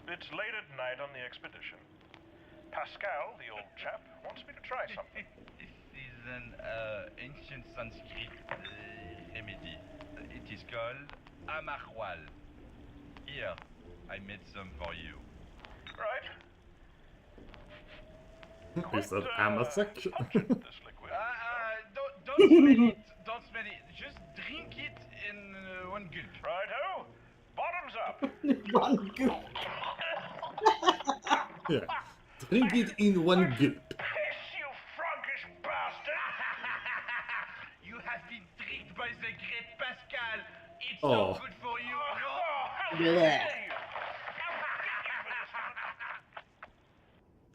it's late at night on the expedition. Pascal, the old chap, wants me to try something. This is an ancient Sanskrit remedy. It is called Amarwal. Here, I made some for you. Right. Is that Amasek? This liquid. Don't smell it. Don't smell it. Just drink it in one gulp. Righto. Bottoms up. One good. Yeah. Drink it in one gulp. Piss, you froggish bastard. You have been tricked by the great Pascal. It's Oh. no good for you. Yeah.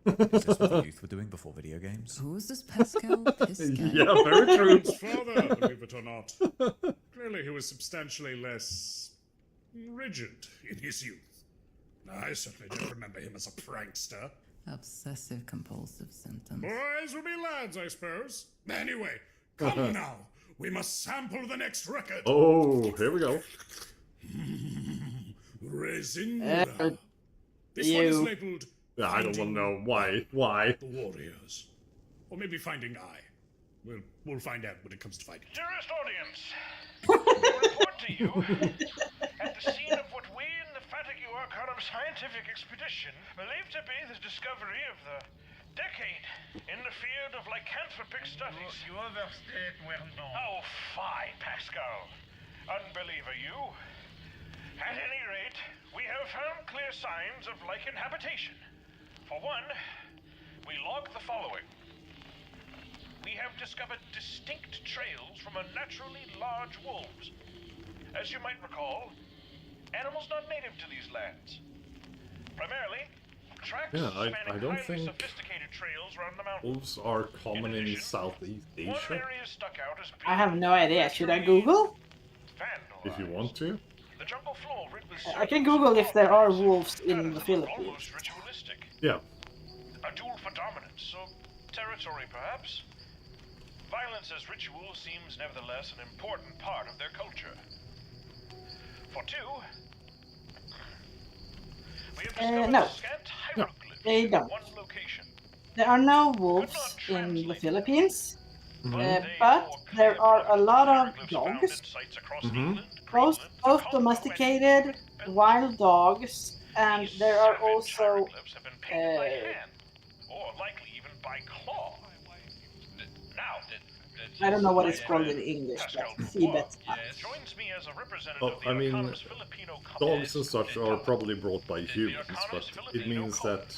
Is this what the youth were doing before video games? Who's this Pascal? Piscal? Yeah, very true. His father, believe it or not. Clearly he was substantially less rigid in his youth. I certainly don't remember him as a prankster. Obsessive compulsive symptoms. Boys will be lads, I suppose. Anyway, come now. We must sample the next record. Oh, here we go. Resin. This one is you- labeled Yeah, I don't want to know why. Why? the Warriors. Or maybe Finding Eye. We'll find out when it comes to fighting. Dearest audience, I report to you at the scene of what we in the Fatigue Arcanum scientific expedition believe to be the discovery of the decade in the field of lycanthropic studies. You overstate where no. Oh, fie, Pascal. Unbeliever you. At any rate, we have found clear signs of lichen habitation. For one, we log the following. We have discovered distinct trails from unnaturally large wolves. As you might recall, animals not native to these lands. Primarily, tracks Yeah, I spanning don't highly think sophisticated trails around the mountains. Wolves are common in Southeast One Asia. area stuck out as being I have no idea. Should I Google? vandalized. If you want to. The jungle floor rid with I can Google if there are wolves in the almost Philippines. ritualistic. Yeah. A duel for dominance, or territory perhaps. Violence as ritual seems nevertheless an important part of their culture. For two, we have discovered no. scant hieroglyphs they in don't. one location. There are no wolves in the Philippines, Mhm. but there are a lot of Hieroglyphs found dogs, in sites across Mhm. England, both Greenland, Congo, domesticated, wild dogs, and These there are savage also hieroglyphs have been painted by uh, hand, or likely even by claw. Now, I don't know what it's called in English, Pascal but Dubois Tibet. joins me as a representative Well, of the I mean, Arcanum's Filipino Dogs and Command. such are probably brought by humans, but it means that,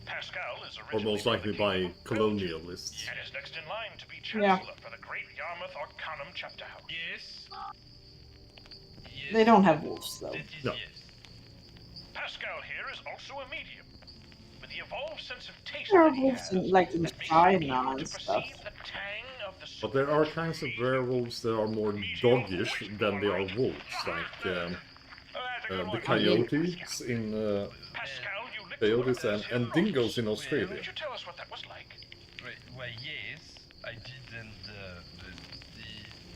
Pascal is or most likely by originally colonialists. and is next in line to be Yeah. chancellor for the Great Yarmouth Arcanum Chapter House. Yes. Yes. They don't have wolves though. That is No. yes. Pascal here is also a medium, with the evolved sense of taste There are that he wolves has, in, like in that makes him China able and to stuff. perceive the tang of the But there are sweet kinds of tree. werewolves that are more doggish than they are wolves, like That's a good the one. coyotes in Pascal, you licked coyotes one of those and here dingoes rocks. in Australia. Could you tell us what that was like? Why, yes, I did, and the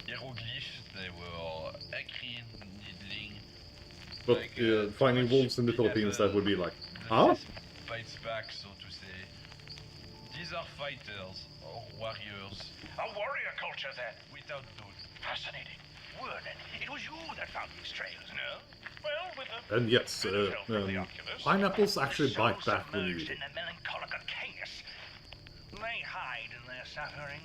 hieroglyphs, they were acrid, needling. But like, finding wolves in the Philippines, that would be like, huh? Fights back, so to say. These are fighters, or warriors, A warrior culture, then. without doubt. Fascinating. Word, it was you that found these trails, no? Well, with a And yes, bit of help from the Oculus, pineapples actually the soul bite back when you submerged eat in it. the melancholic chaos. They hide in their suffering.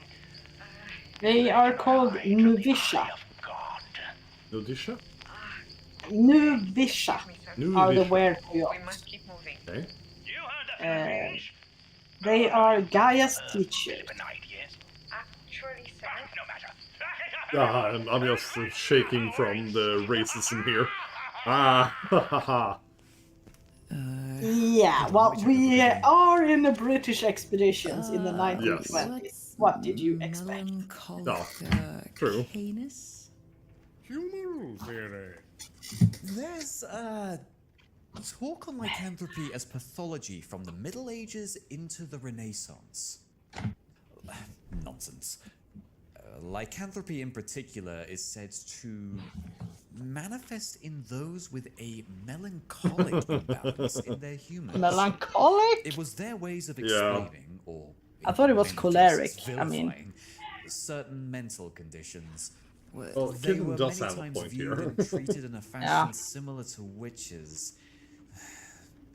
They are called Hide in the Nuvisha. eye of God. Nudisha? Nuvisha Excuse me, sir. are the Nuvisha. were We must keep moving. Okay. You heard the Uh, Philippines? They are Gaia's teachers. Benign, yes? Actually, sir. No matter. I'm just shaking from the racism here. Ah, ha ha ha. Yeah, well, we are in the British expeditions in the Uh, 1920s. what's What did you expect? melancholic, No, true. canis? Humoral theory. There's talk on lycanthropy as pathology from the Middle Ages into the Renaissance. Nonsense. Lycanthropy in particular is said to manifest in those with a melancholic imbalance in their humor. Melancholic? It was their ways of Yeah. explaining, or I thought it was in many choleric, cases, I mean. vilifying certain mental conditions. Well, They Kidden were does many have a times point viewed here. and treated in a fashion Yeah. similar to witches.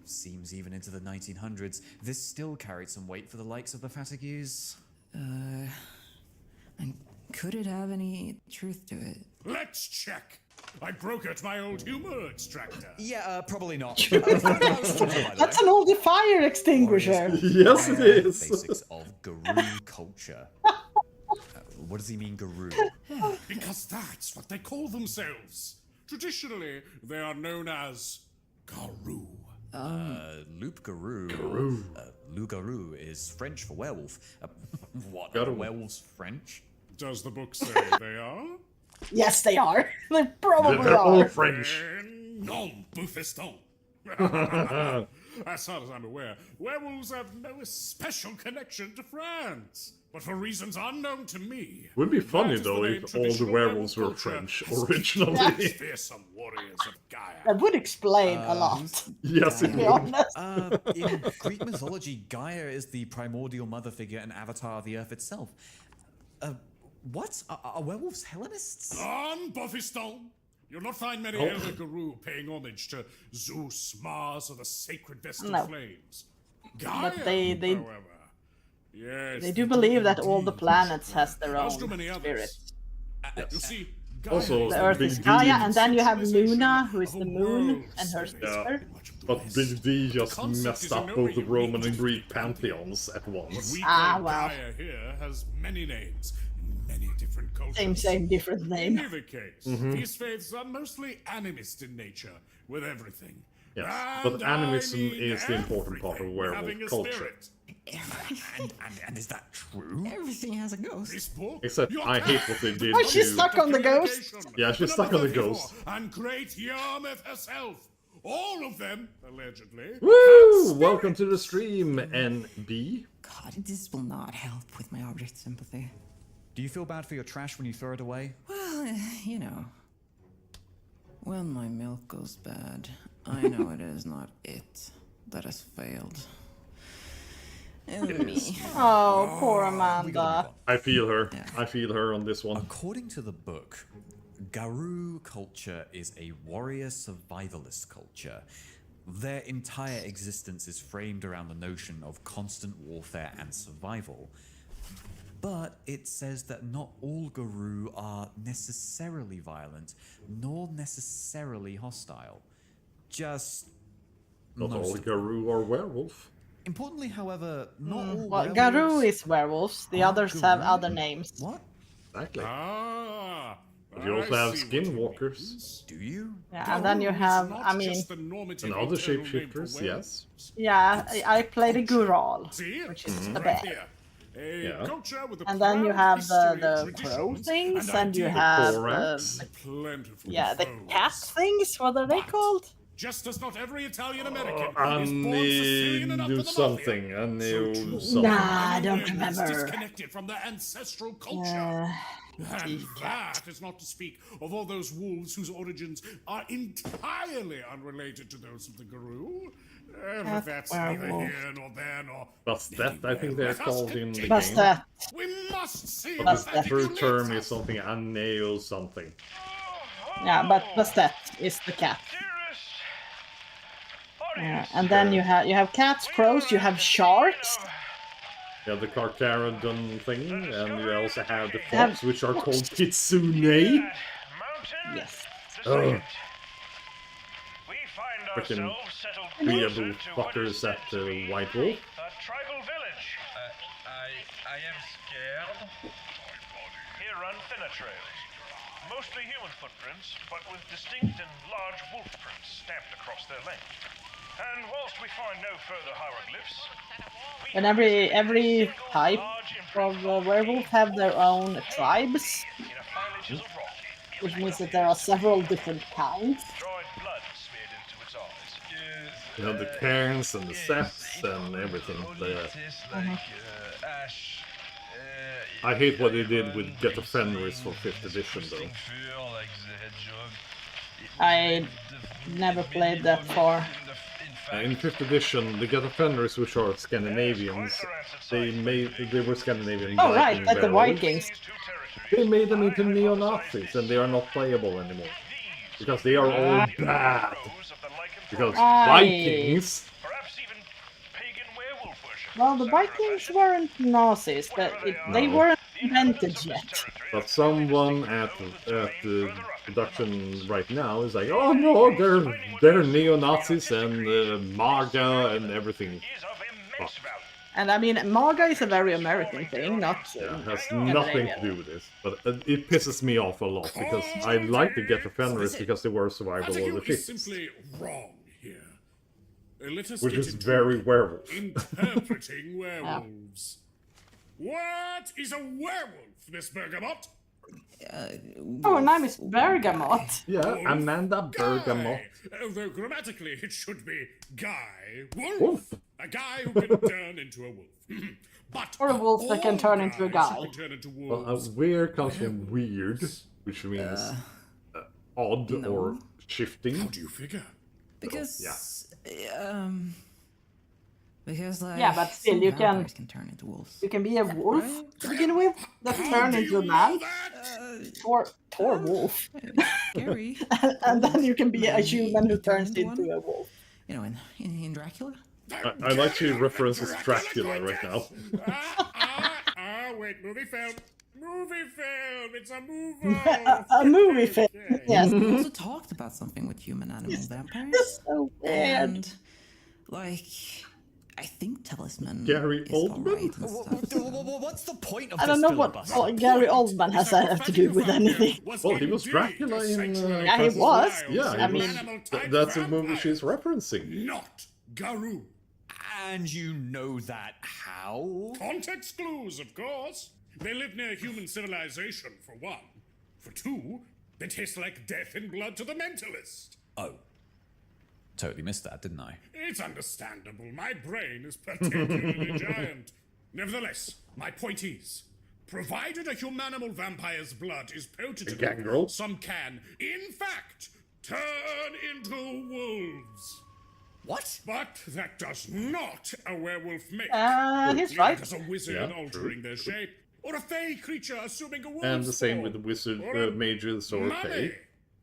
Seems even into the 1900s, this still carried some weight for the likes of the Fatigues. And could it have any truth to it? Let's check. I brokered my old humor extractor. Yeah, probably not. That's an old fire extinguisher. Yes, it is. Basics of Garou culture. What does he mean, Garou? Because that's what they call themselves. Traditionally, they are known as Garou. Loup Garou. Loup Garou is French for werewolf. What? Are Garou. werewolves French? Does the book say they are? Yes, they are. They probably They're all are. French. Non, Buffiston. As far as I'm aware, werewolves have no especial connection to France. But for reasons unknown to me, Would be funny that is though name if all the traditional werewolves were werewolf culture French has originally. fearsome warriors of Gaia. That would explain a lot, Yes, it to be would. honest. In Greek mythology, Gaia is the primordial mother figure and avatar of the earth itself. What? Are werewolves Hellenists? On Buffiston, you'll not find many elder Garou paying homage to Zeus, Mars, or the sacred vested No. flames. Gaia, But they however, yes, They do believe that all the indeed. planets has their own As do many others. spirits. You see, Gaia Also, is The Earth Big is D- Gaia, and then you have centralization Luna, who is of the a moon, world and her state. sister. Much of the But West. Big D just concept messed is in up no both way the Roman unique and to Greek the pantheons at What once. we Ah, call well. Gaia here has many names, in many different cultures. Same, different In name. either case, these faiths are mostly animist in nature, with everything. Yes, And but animism I mean is the important part of everything werewolf having a culture. spirit. And is that true? Everything has a ghost. This book, Except your I hate what they did Oh, she's to... stuck on the ghost. Yeah, she's stuck on the ghost. And great Yarmouth herself. All of them, allegedly. Woo! Welcome to the stream, NB. God, this will not help with my object sympathy. Do you feel bad for your trash when you throw it away? Well, you know. When my milk goes bad, I know it is not it that has failed. And me. Oh, poor We gotta Amanda. move on. I feel her. I feel her on this one. According to the book, Garou culture is a warrior survivalist culture. Their entire existence is framed around the notion of constant warfare and survival. But it says that not all Garou are necessarily violent, nor necessarily hostile. Just Not most all of them. Garou are werewolf. Importantly, however, not all Well, werewolves... Garou is werewolves. The are others have Garou. other names. What? Exactly. Ah, But you also I have see what he skinwalkers. means. Do you? Yeah, and then you Garou is have, not I mean, just the normative And other eternal name for shapeshifters, werewolves. yes. yeah, I played a Gural, See? which is a Right bear. here. A Yeah. culture with a And then you proud have history, the crow traditions, things, and you ideals. have Thorax. Plentiful yeah, the foes. cat things. What are they called? Just as not every Italian American I is born Sicilian enough knew for the something. mafia. I knew too, something. Nah, I don't everyone is remember. disconnected from their ancestral culture. Uh, And that is not to speak of all those wolves whose origins are entirely unrelated to those of the Garou. But that's neither werewolf. here nor there nor Bastet, I think they're Let us called in the continue. game. Bastet. We must see But Bastet. the that true it term leads is us. something Anneo something. Yeah, but Bastet is the cat. And then you have cats, crows, you have sharks. You have the Carcharodon thing, and you also have the Have- fox, which are called Kitsune. Mountain Yes. the Oh. second. We find Frickin' ourselves settled weird closer to what fuckers is said at to be White Wolf. a tribal village. I am scared. Here run thinner trails. Mostly human footprints, but with distinct and large wolf prints stamped across their length. And whilst we find no further hieroglyphs, we And have every a single type large imprint of werewolf have their own tribes, in a fine inches of rock, which means that there are several different kinds. dried blood smeared into its eyes. You have the cairns and the septs and everything like that. Ash. I hate what they did with Get the Fenris for 5th edition though. I never played that far. In 5th edition, the Get the Fenris, which are Scandinavians, they were Scandinavian. Oh right, Viking like the werewolves. Vikings. They made them into neo-Nazis, and they are not playable anymore because they are all bad. Because Vikings. Perhaps even pagan werewolf worship. Well, the Vikings weren't Nazis, but they weren't invented yet. But someone at the production right now is like, oh no, they're neo-Nazis and MAGA and everything. Oh. And I mean, MAGA is a very American thing, not Yeah, it has nothing to do with this. But it pisses me off a lot because I like to get the Fenris because they were survival of the is fittest. simply wrong here. Let us Which get is into very werewolf. interpreting werewolves. What is a werewolf, Miss Bergamot? Oh, her name is Bergamot. Yeah, Amanda Bergamot. Although grammatically it should be Guy Wolf. Wolf. A guy who can turn into a wolf. But Or a wolf that can all turn into a guys guy. who can turn into Well, wolves weird comes from weird, which means odd or shifting. How do you figure? Because, Yeah. because like Yeah, but still, some you can- vampires can turn into wolves. You can be a wolf Right? to begin with, that How turn do into you a man, know that? or wolf, Scary. and then you can be a Maybe human who turn turns into into one. a wolf. You know, in Dracula. I like to reference as Dracula right now. Wait, movie film. Movie film. It's a movie. A movie film, yes. We also talked about something with human animal vampires. That's so weird. And like, I think Talisman Gary is Oldman? alright and stuff, so- What's the point of I this don't know what filibuster? Gary Oldman has to do with anything. Well, he was Dracula in... Yeah, he was. Yeah, I he mean- was, that's the movie she's referencing. Not Garou. And you know that how? Context clues, of course. They live near human civilization, for one. For two, they taste like death and blood to the mentalist. Oh. Totally missed that, didn't I? It's understandable. My brain is particularly giant. Nevertheless, my point is, provided a humanimal vampire's blood is potent gang girl. some can, in fact, turn into wolves. What? But that does not a werewolf make. He's Neither right. does a wizard Yeah, altering their shape, or a fey creature assuming a wolf's And the same form, with the wizard, or a mages, or mummy fae.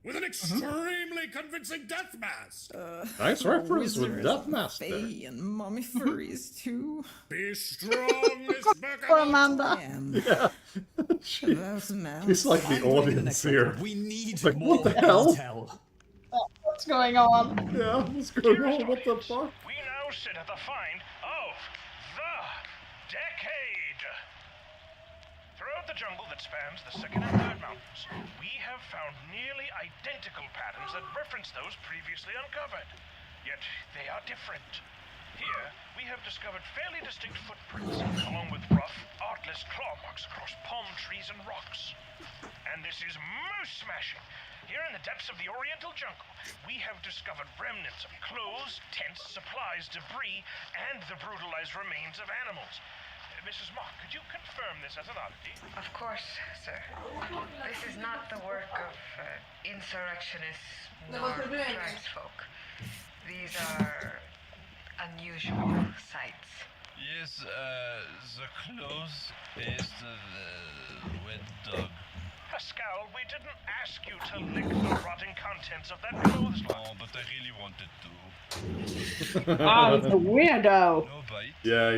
with an extremely convincing death mask. Nice reference with Wizards, that mask there. fae, and mummy furries too. Be strong, Miss Poor Bergamot. Amanda. And Yeah. those mounts. He's like the audience here. We need Like, more what the hell? intel. What's going on? Yeah, what's going on? What the fuck? We now sit at the find of the decade. Throughout the jungle that spans the second and third mountains, we have found nearly identical patterns that reference those previously uncovered. Yet they are different. Here, we have discovered fairly distinct footprints, along with rough, artless claw marks across palm trees and rocks. And this is most smashing. Here in the depths of the Oriental jungle, we have discovered remnants of clothes, tents, supplies, debris, and the brutalized remains of animals. Mrs. Mock, could you confirm this as an oddity? Of course, sir. This is not the work of insurrectionists nor tribesfolk. These are unusual sights. Yes, the clothes is the wet dog. Pascal, we didn't ask you to lick the rotting contents of that clothesline. Oh, but I really wanted to. Oh, he's a weirdo. No bite. Yeah,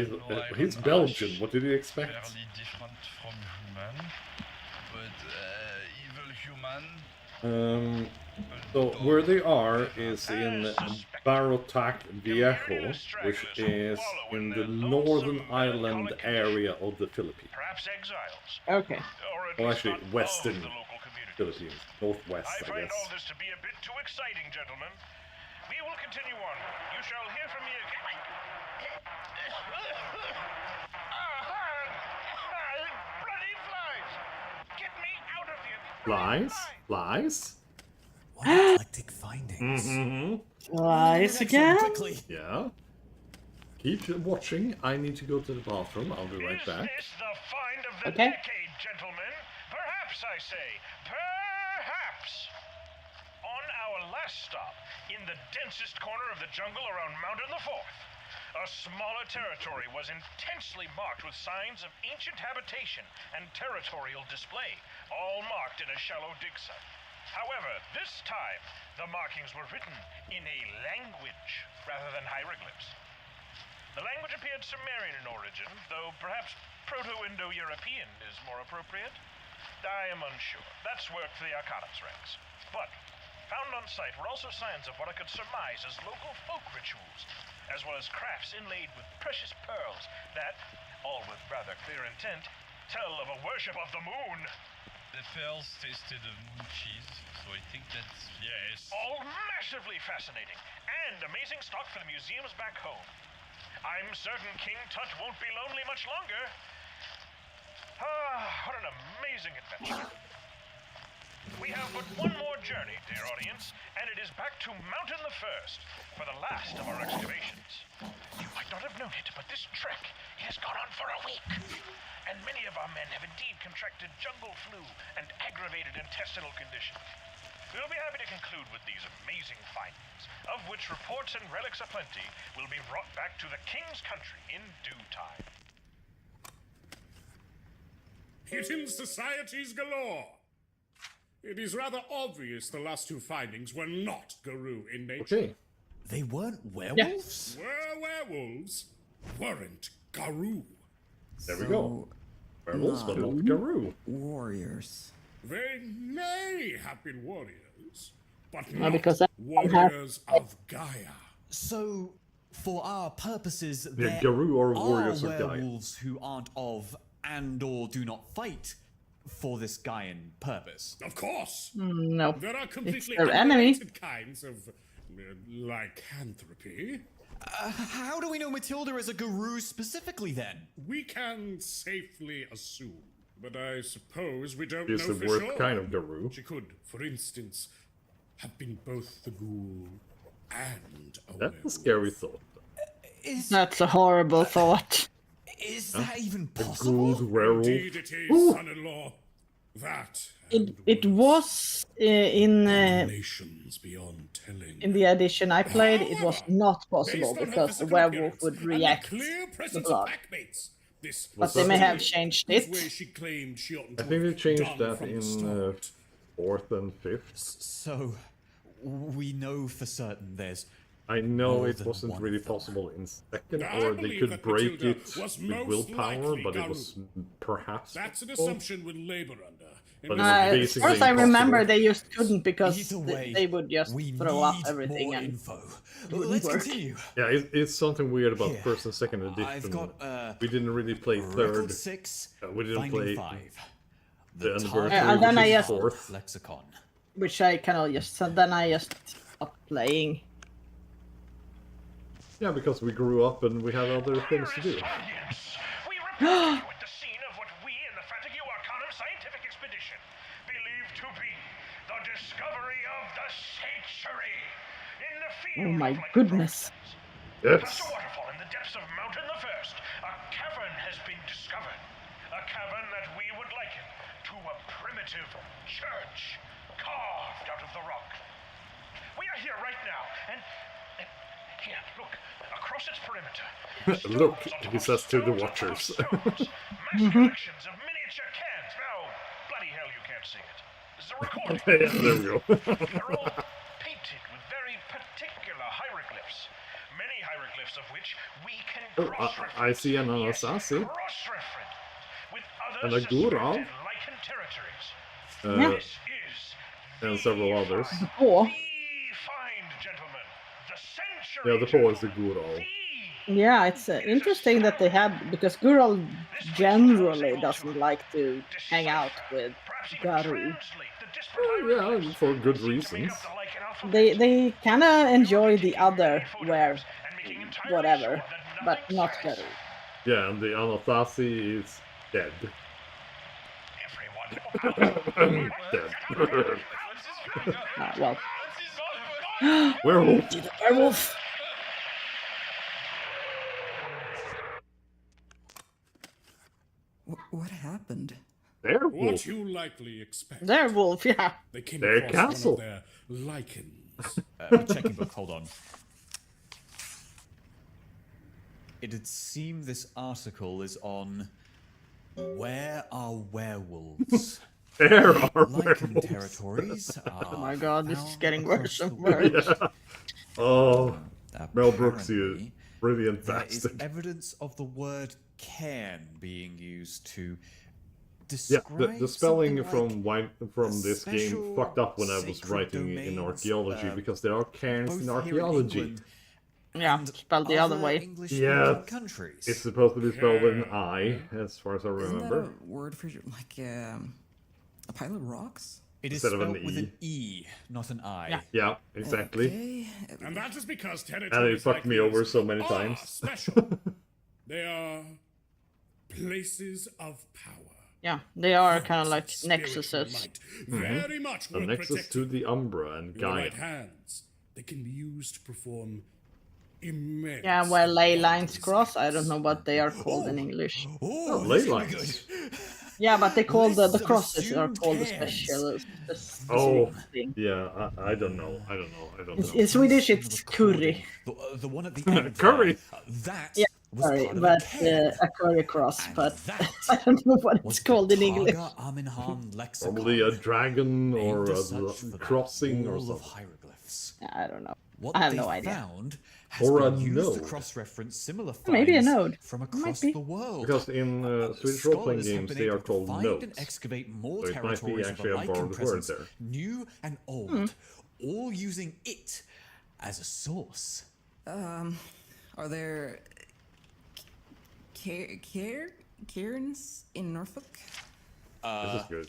he's no Belgian. ash, What did you expect? Fairly different from human, but evil human. So where they are is in Barotac Viejo, which is in the northern island area of the Philippines. Perhaps exiles. Okay. Or at Well, least actually, not western. of the local community. Philippines, northwest, I I find guess. all this to be a bit too exciting, gentlemen. We will continue on. You shall hear from me again. Bloody flies! Get me out of here! Flies? What eclectic findings. Flies again? Quickly. Yeah. Keep watching. I need to go to the bathroom. I'll be right back. Is this the find of the Okay. decade, gentlemen? Perhaps, I say. Perhaps. On our last stop, in the densest corner of the jungle around Mountain the Fourth, a smaller territory was intensely marked with signs of ancient habitation and territorial display, all marked in a shallow dig site. However, this time, the markings were written in a language rather than hieroglyphs. The language appeared Sumerian in origin, though perhaps Proto-Indo-European is more appropriate. I am unsure. That's work for the Arcanum's ranks. But found on site were also signs of what I could surmise as local folk rituals, as well as crafts inlaid with precious pearls that, all with rather clear intent, tell of a worship of the moon. The pearls tasted of moon cheese, so I think that's yes. All massively fascinating, and amazing stock for the museums back home. I'm certain King Tut won't be lonely much longer. What an amazing adventure. We have but one more journey, dear audience, and it is back to Mountain the First for the last of our excavations. You might not have known it, but this trek has gone on for a week, and many of our men have indeed contracted jungle flu and aggravated intestinal conditions. We'll be happy to conclude with these amazing findings, of which reports and relics aplenty will be brought back to the King's country in due time. Hidden societies galore. It is rather obvious the last two findings were not Garou in nature. Okay. They weren't werewolves? Were werewolves, weren't Garou. There we go. Werewolves, but not Garou. Warriors. They may have been warriors, but No, not because I warriors of Gaia. So, for our purposes, They're there Garou or are warriors of Gaia. werewolves who aren't of and or do not fight for this Gaian purpose. Of course. No. There are completely their enemy. unrelated kinds of lycanthropy. How do we know Matilda is a Garou specifically then? We can safely assume, but I suppose we don't It's know the for worst sure. kind of Garou. She could, for instance, have been both the ghoul and a That's a werewolf. scary thought. That's a horrible thought. Is that even A possible? gold werewolf. Indeed it is, son-in-law. That It was in nations beyond telling. the edition I played. It was not possible Based on her because the physical werewolf appearance would and the react clear to presence blood. of packmates, this But they may have was changed the it. way she claimed she oughtn't I to think they have changed done that from the in start. 4th and 5th. So, we know for certain there's I know More it than wasn't one really of them. possible in 2nd, I or they believe could that break Matilda it was with most willpower, likely but it Garou. was perhaps That's an possible. assumption we'll labor under. But it was As basically far as I remember, impossible. they just couldn't because either way. they would just we throw up need everything more and info. wouldn't Let's work. continue. Yeah, it's something weird about Here, 1st and 2nd edition. I've got we didn't really play 3rd. Record 6, we didn't finding play 5. the The anniversary, Target and then which I is just- 4th. Lexicon. which I kind of just said. Then I just stopped playing. Yeah, because we grew up and we had other things to do. Audience, we report you at the scene of what we in the Fatigue Arcanum scientific expedition believe to be the discovery of the century in the field. Oh my of Lake goodness. Yes. Past a waterfall in the depths of Mountain the First, a cavern has been discovered. A cavern that we would liken to a primitive church carved out of the rock. We are here right now, and here, look, across its perimeter. Look, stones on top he of says to the stones on top of watchers. stones, mass collections of miniature cans. Now, bloody hell, you can't see it. This is a recording. Yeah, there we go. They're all painted with very particular hieroglyphs. Many hieroglyphs of which we can Oh, cross-reference. I see an Yes, Anasazi. cross-reference with And other a Gural. suspected Lycan territories. Uh, This is and several others. Paw. the find, gentlemen. The century. Yeah, the paw is the gentlemen. Gural. Yeah, it's interesting that they have because Gural generally doesn't like to hang out with Perhaps even Garou. translate the Yeah, for good reasons. They kind of enjoy the other whatever, but not better. Yeah, and the Anathasi is dead. Dead. Well. Werewolf! The werewolf! What happened? Their What wolf. you likely expect. Their wolf, yeah. They came Their across castle. one of their lichens. Checking book, hold on. It'd seem this article is on Where Are Werewolves? There are Lichen werewolves. territories are Oh my god, this is found getting worse across and the worse. Yeah. Oh, Mel Brooks, you Apparently, brilliant there is bastard. evidence of the word cairn being used to Yeah, describe the spelling something from this game special fucked up when I was sacred writing in domains, archaeology because there are cairns both in here archaeology. England Yeah, and spelled the other other way. English-speaking Yeah, countries. it's supposed to be spelled with an I, as far as I Isn't that remember. a word for like a pile of rocks? It is instead of spelled an with E. an E, not an I. Yeah. Yeah, exactly. Okay. And that is because territories And it fucked like me these over so many are times. special. They are places of power. Yeah, they are kind of like Spirit nexuses. might. Very much The worth nexus protecting. to the Umbra and In the right Gaia. hands, they can be used to perform immense. Yeah, where ley lines wonders. cross, I don't know what they are called in English. Oh, Ley this could be lines. good. Yeah, but they call the Lists of crosses are assumed called the cairns. specific Oh, thing. yeah, I don't know. I don't know. In Swedish, it's curry. The one at the end Curry. there, that Yeah, was sorry, part of but a cairn. a curry cross. And But that I don't know what was it's called in the English. Targa Aminhan lexicon, Probably a dragon named or as such for a that crossing or wall of something. hieroglyphs. I don't know. What I have they no idea. found has Or a been used to node. cross-reference similar finds Maybe a node. from Might across be. the world. Because in Swedish role-playing Scholars have games been they are able to called find and nodes. excavate more So it might be territories of actually the a Lichen borrowed word presence, there. new and old, all using it as a source. Are there cairns in Norfolk? This is good.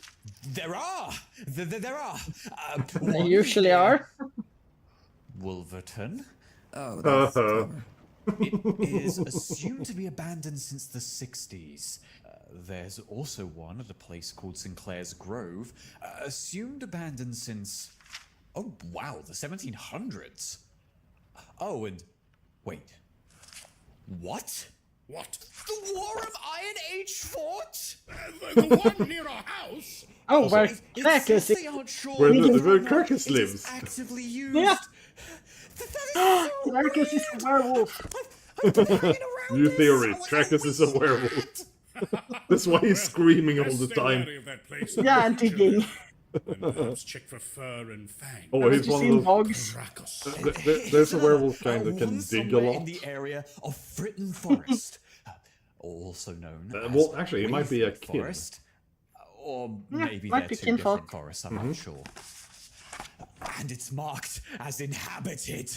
There are! There are! They One usually here, are. Wolverton. Oh, that's Uh-huh. clever. It is assumed to be abandoned since the 60s. There's also one at a place called Sinclair's Grove, assumed abandoned since, oh wow, the 1700s. Oh, and wait. What? What? The Warham Iron Age fort? The one near our house? Oh, where It Krakus says is. they aren't sure Where whether or not Krakus it is lives. actively used. Yeah. That is so Krakus is a werewolf. I've been hanging around New this. theory, I was Trakus is a always werewolf. That's why he's screaming all Best the stay time. wary of that place. Yeah, and digging. And perhaps check for fur and fang. Oh, Have he's you one seen of those... dogs? Krakus. There's a werewolf kind that can one dig a somewhere lot. in the area of Fritton Forest, also known as well, actually, it might be a Wreathwood kin. Forest, or Yeah, maybe might they're be two kinfolk. different forests. I'm not sure. And it's marked as inhabited.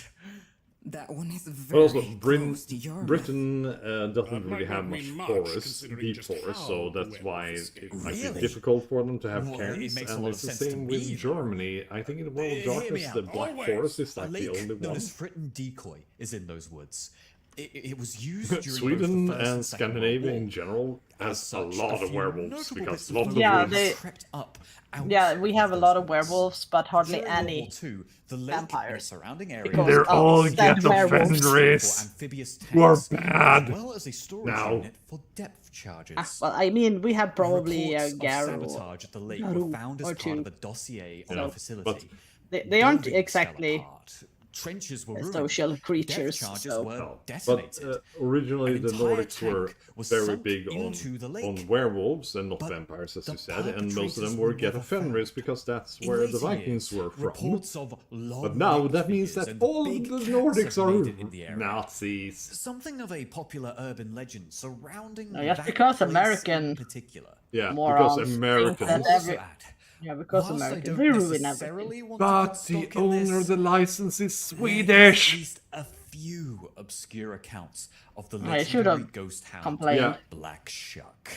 That one is But very also, close to Yarmouth. Britain doesn't might really have not much mean much, forest, considering deep just forest, how so the that's why werewolves it escape. might be Really? difficult for them to have Well, it cairns, makes a and lot it's of the sense to same me. with Germany. I think in the World of Hear me Darkness, out. the Black Always. Forest is A like the lake only known one. as Fritton Decoy is in those woods. It was used during Sweden both the First and Second World Scandinavia War. in general As has a such, lot of few werewolves notable because bits of lots of Yeah, woods. they- crept up out Yeah, we have a of lot those of woods. werewolves, but hardly During World any. War II, the lake and vampires. its surrounding area Because They're of all dead get the werewolves. Fenris. for amphibious who are tanks, bad as well as a storage now. unit for depth charges. Well, I mean, we have probably a Reports of Garrow. sabotage at the lake Garou were found as or part two. of a dossier on Yeah, the facility. but- They aren't Buildings exactly fell apart. Trenches were ruined. social creatures, Depth charges so- were No. detonated. But originally An the entire Nordics were tank was very sunk big into the lake. on werewolves and not But vampires, as the you said, and most of perpetrators them were were get a never Fenris found. because that's In where the later Vikings years, were from. reports of But long now necked that means figures that and all big the cats Nordics have are made it in the area. Nazis. Something of a popular urban legend surrounding No, just that because place American in particular. Yeah, morons because think Americans. that Also every- add, Yeah, because whilst I Americans, don't they ruin everything. necessarily want to But put the stock in owner this, of the license is there is Swedish. at least a few obscure accounts of the I should have legendary ghost hound complained. Yeah. Black Shuck.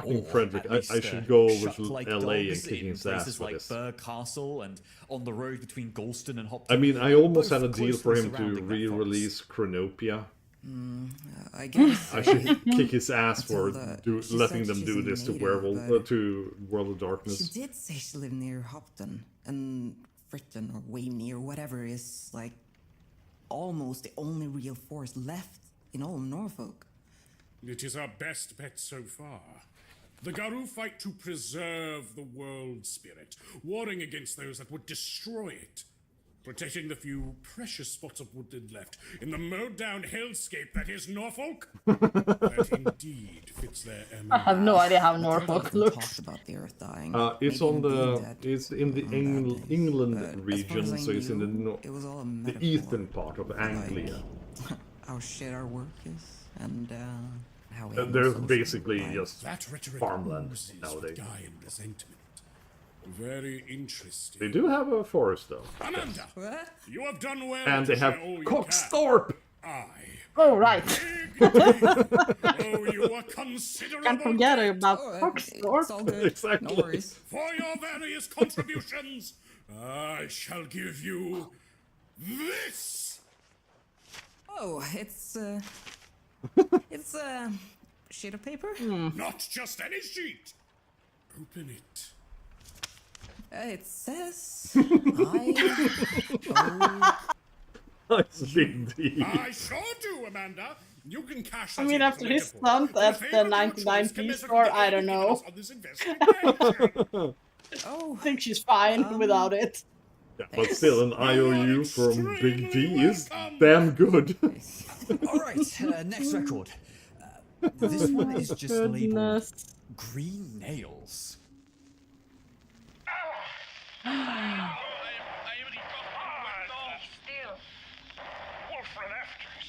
Fucking Or Frederick, at least, I should go over shut to like LA and dogs kicking in his ass places for like this. Burr Castle and on the road between Galston and Hopton. I mean, I almost both had a deal for closely him to surrounding that re-release Chronopia. I guess. I should kick his ass for Matilda, she letting said them she's do a this to native, but to World of She Darkness. did say she lived near Hopton, and Fritton or Waveney or whatever is like almost the only real forest left in all of Norfolk. It is our best bet so far. The Garou fight to preserve the world spirit, warring against those that would destroy it, protecting the few precious spots of woodland left in the mowed-down hellscape that is Norfolk. That indeed fits their I have no idea how Matilda Norfolk often looks. talked about the Earth dying. It's maybe on even being the dead it's in the on bad days, England but as far region, as I so it's in the knew, it was all a the metaphor, eastern part of Anglia. like how shit our work is, and how we There's social basically lives. just That rhetoric farmland oozes with nowadays. guile and resentment. Very interesting. They do have a forest though, Amanda, What? you have done well. and to they have share all you Coxthorpe. can. Aye. Oh, right. Oh, you are considerable. Can't forget about Oh, Coxthorpe. it's all good. Exactly. No worries. For your various contributions, I shall give you this. Oh, it's it's a sheet of paper. Not just any sheet. Open it. It says I That's a big deal. I sure do, Amanda. You can cash that I mean, in after for his later. stunt Your at the favorite 99 choice can p measure store, the I don't given know. us on this investigation. oh I think she's fine without it. Yeah, but still, an IOU from Big D is damn good. All right, next record. This one is just labeled Goodness. green nails. I am reporting Still. Wolf ran after us.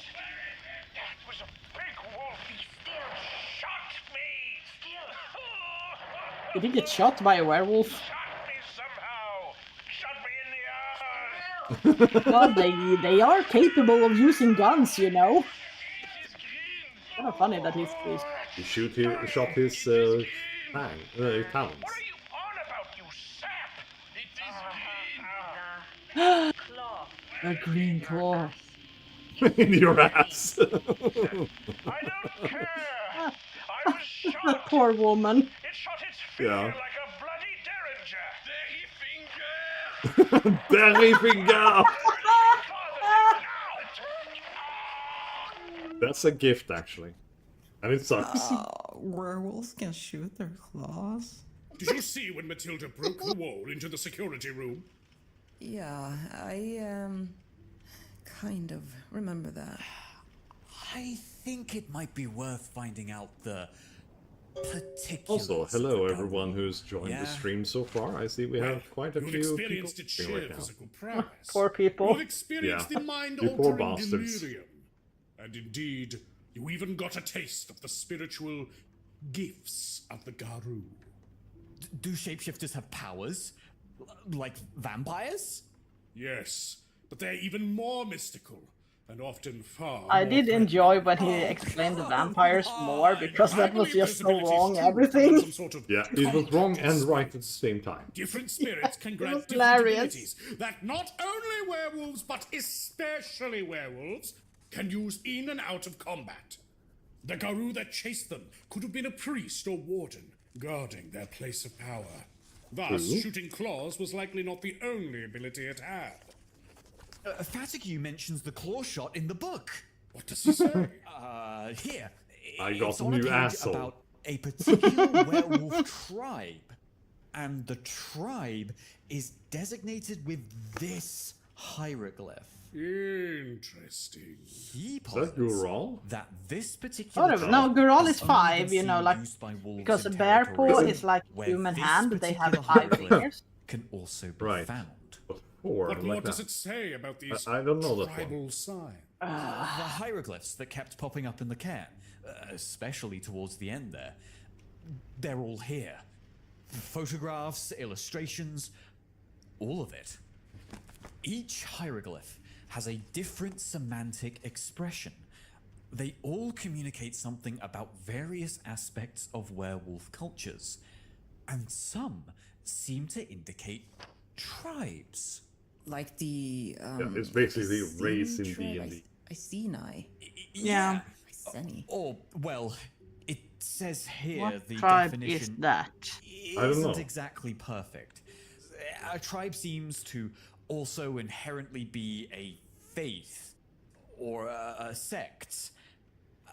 That was a big wolf. He Still. shot me. Still. Did he get shot by a werewolf? Shot me somehow. Shot me in the eye. Well, they are capable of using guns, you know. It is green. Kind of funny that he's Shot his talons. What are you on about, you sap? It is green. Claw. a green claw. in your ass. I don't care. I was shot. Poor woman. It shot its finger Yeah. like a bloody derringer. Derry finger. Berry finger! That's a gift, actually. And it sucks. werewolves can shoot their claws. Did you see when Matilda broke the wall into the security room? Yeah, I kind of remember that. I think it might be worth finding out the particulars. Also, of hello the everyone gun. who's joined Yeah. the stream so far. I see we have quite a You've few people experienced its watching sheer right now. physical prowess. Poor people. You've experienced Yeah. the mind You poor altering bastards. delirium. And indeed, you even got a taste of the spiritual gifts of the Garou. Do shapeshifters have powers? Like vampires? Yes, but they're even more mystical and often far I more did threatening. enjoy when he explained the vampires more because I that was believe just those so abilities wrong, too come from everything. some sort of Yeah, it was wrong and complex right at the same time. Different spirits can grant was different hilarious. abilities that not only werewolves, but especially werewolves, can use in and out of combat. The Garou that chased them could have been a priest or warden, guarding their place of power. Thus, True. shooting claws was likely not the only ability it had. Fatigue mentions the claw shot in the book. What does he say? Here. I got It's a on new page asshole. about a particular werewolf tribe. And the tribe is designated with this hieroglyph. Interesting. He Is that posits Gural? that this particular Sort of. tribe No, Gural has is only 5, been you know, seen like, used by wolves because a in bear paw territories is like a where human this hand, they have particular 5 hieroglyph fingers. can also be Right. found. Or What more like does that. it say about these I don't know that one. tribal signs? The hieroglyphs that kept popping up in the cairn, especially towards the end there, they're all here. Photographs, illustrations, all of it. Each hieroglyph has a different semantic expression, They all communicate something about various aspects of werewolf cultures, and some seem to indicate tribes. Like the it's basically race in tribe, D&D. Iceni. Yeah. Iceni. Or, well, it says here What the tribe definition is that? I don't know. isn't exactly perfect. A tribe seems to also inherently be a faith or a sect,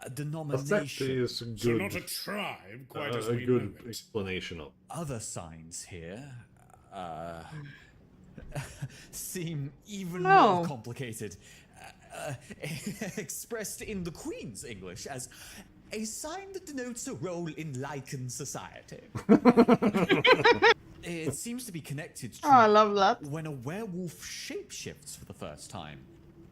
a A denomination. sect is a good, So not a tribe, quite as a we good know it. explanation of. Other signs here seem even No. more complicated. Expressed in the Queen's English as a sign that denotes a role in lichen society. It seems to be connected to Oh, I love that. when a werewolf shapeshifts for the first time.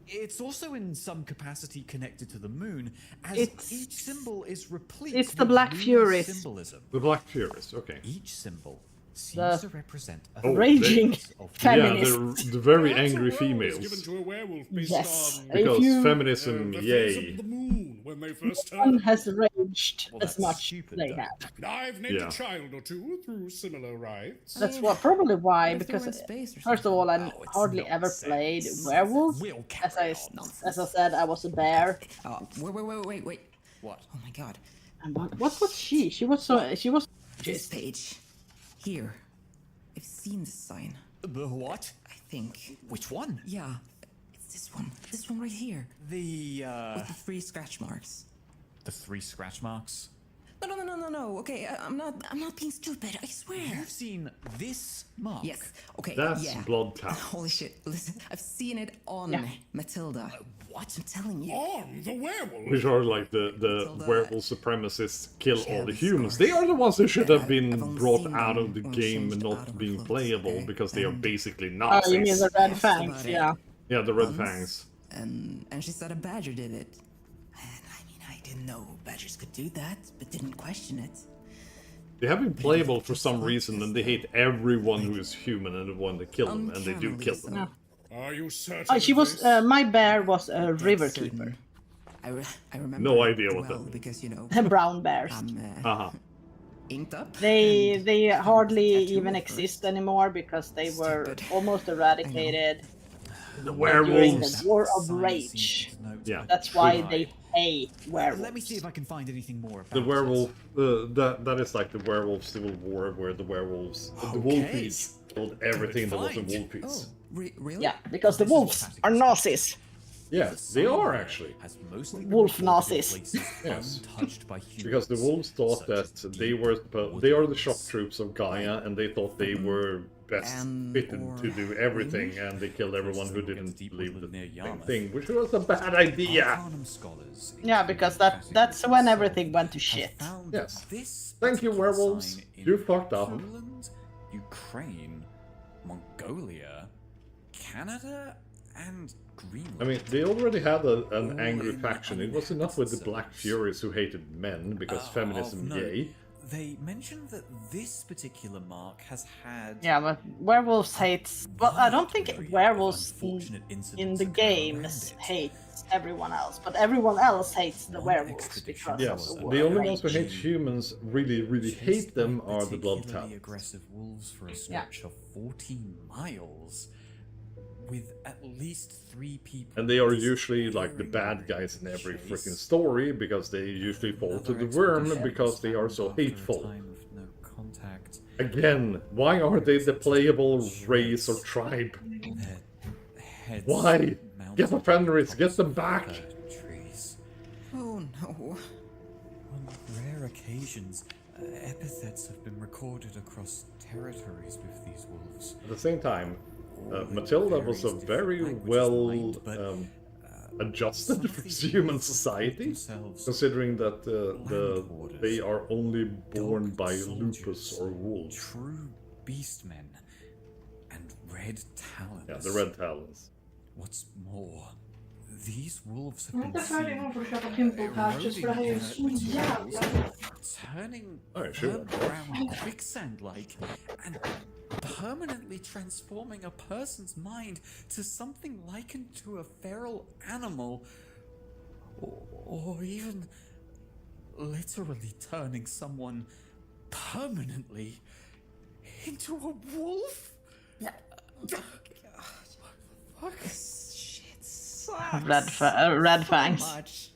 It's also in some capacity connected to the moon, as It's- each symbol is replete it's the with Black lunar Furies. symbolism. The Black Furies, okay. Each symbol The seems to represent a Oh, Raging phase of Yeah, feminists. the very Perhaps a angry role is females. given to a werewolf based Yes. on Because If you- feminism, the phase yay. of the moon when they first No one turned. has raged Well, as that's much stupid, they though. have. I've named Yeah. a child or two through similar rites. That's probably why, What if they're because in space or first of all, I Oh, it's hardly ever nonsense. played werewolf. We'll As I carry on. as I said, I was a bear. Oh, wait. What? Oh my god. And what was she? She was This page. Here. I've seen this sign. The what? I think. Which one? Yeah. It's this one. This one right here. The With the 3 scratch marks. the 3 scratch marks. No. Okay, I'm not being stupid. I swear. You've seen this mark. Yes. Okay. That's yeah. blood tap. Holy shit! Listen, I've seen it on Yeah. Matilda. What? I'm telling you. On the werewolf. Which are like the Matilda- werewolf supremacists kill She all had the these humans. scars. They are the ones who should have I've been only brought seen out them of the when game changed and out not of being clothes, playable okay? because they are And- basically Oh, you Nazis. mean the red That's fangs? about it. Yeah. Yeah, the red Once, fangs. And she said a badger did it. And I mean, I didn't know badgers could do that, but didn't question it. They have been playable for some reason, and they hate everyone who is human and want to kill them, and they do Uncannily kill so. them. Are you certain? Oh, she of was. this? My bear was a Dead river certain. keeper. I remember. No it idea what that well means. because you know Brown bears. I'm Haha. inked up. They and hardly tattoo even it exist first. anymore because they were Stupid. almost eradicated. The During werewolves. the War of Sign Rage. seems to denote Yeah. a That's why tribe. they hate werewolves. Let me see if I can find anything more about The it. werewolf. That is like the werewolf civil war, where the werewolves, the Okay. wolfies, killed everything that wasn't find. wolfies. Oh, really? Yeah, because the This is wolves what are Nazis. Yeah, The they sign are here actually. has mostly been Wolf reported in Nazis. places Yes. untouched by humans, Because the wolves thought such that as they deep were they are the woods. shock troops of Gaia, and they thought they were best fitted or to do everything, Greenwich? and they killed everyone who Closest look at didn't deep believe the woodland near same Yarmouth. thing, which was a bad idea. Arcanum scholars, Yeah, including because classical that's when himself, everything went to have shit. found Yes. this Thank you, particular werewolves. sign in You fucked up. Poland, Ukraine, Mongolia, Canada, and Greenland. I mean, they already had an All angry in faction. It was enough with the Black zones. Furies who hated men because Of feminism, note, yay. They mentioned that this particular mark has had Yeah, but werewolves hates. Well, I don't think varied werewolves unfortunate in incidents the occur games around it. hates everyone else, but everyone else hates the One werewolves expedition because Yes, of the the war only of ones who rage. hate humans really Chased hate them by are the blood particularly talons. aggressive wolves for a Yeah. stretch of 14 miles, with at least 3 people. And they are usually like the disappearing bad guys in during every the chase. freaking story because they usually fall to Another the worm expedition because they are was so found after a hateful. time of no contact. Again, why are they the playable race or tribe? Their heads Why? mounted Get the Fenris, on get tops them of back! trees. Oh no. On rare occasions, epithets have been recorded across territories with these wolves. At the same time, All in Matilda was a various very different well languages mind, but, adjusted some of for these human wolves society, themselves considering that land warders, they are only born dog by soldiers, lupus or wolves. true beastmen, and red talons. Yeah, the red talons. What's more, these wolves have Jag är been inte färdig seen nog för att köpa Pimple Patches för det här är ju så jävla turning Oh, sure. burnt brown quicksand-like and permanently transforming a person's mind to something likened to a feral animal or even literally turning someone permanently into a wolf? Fuck. Shit sucks. Red fangs. Much.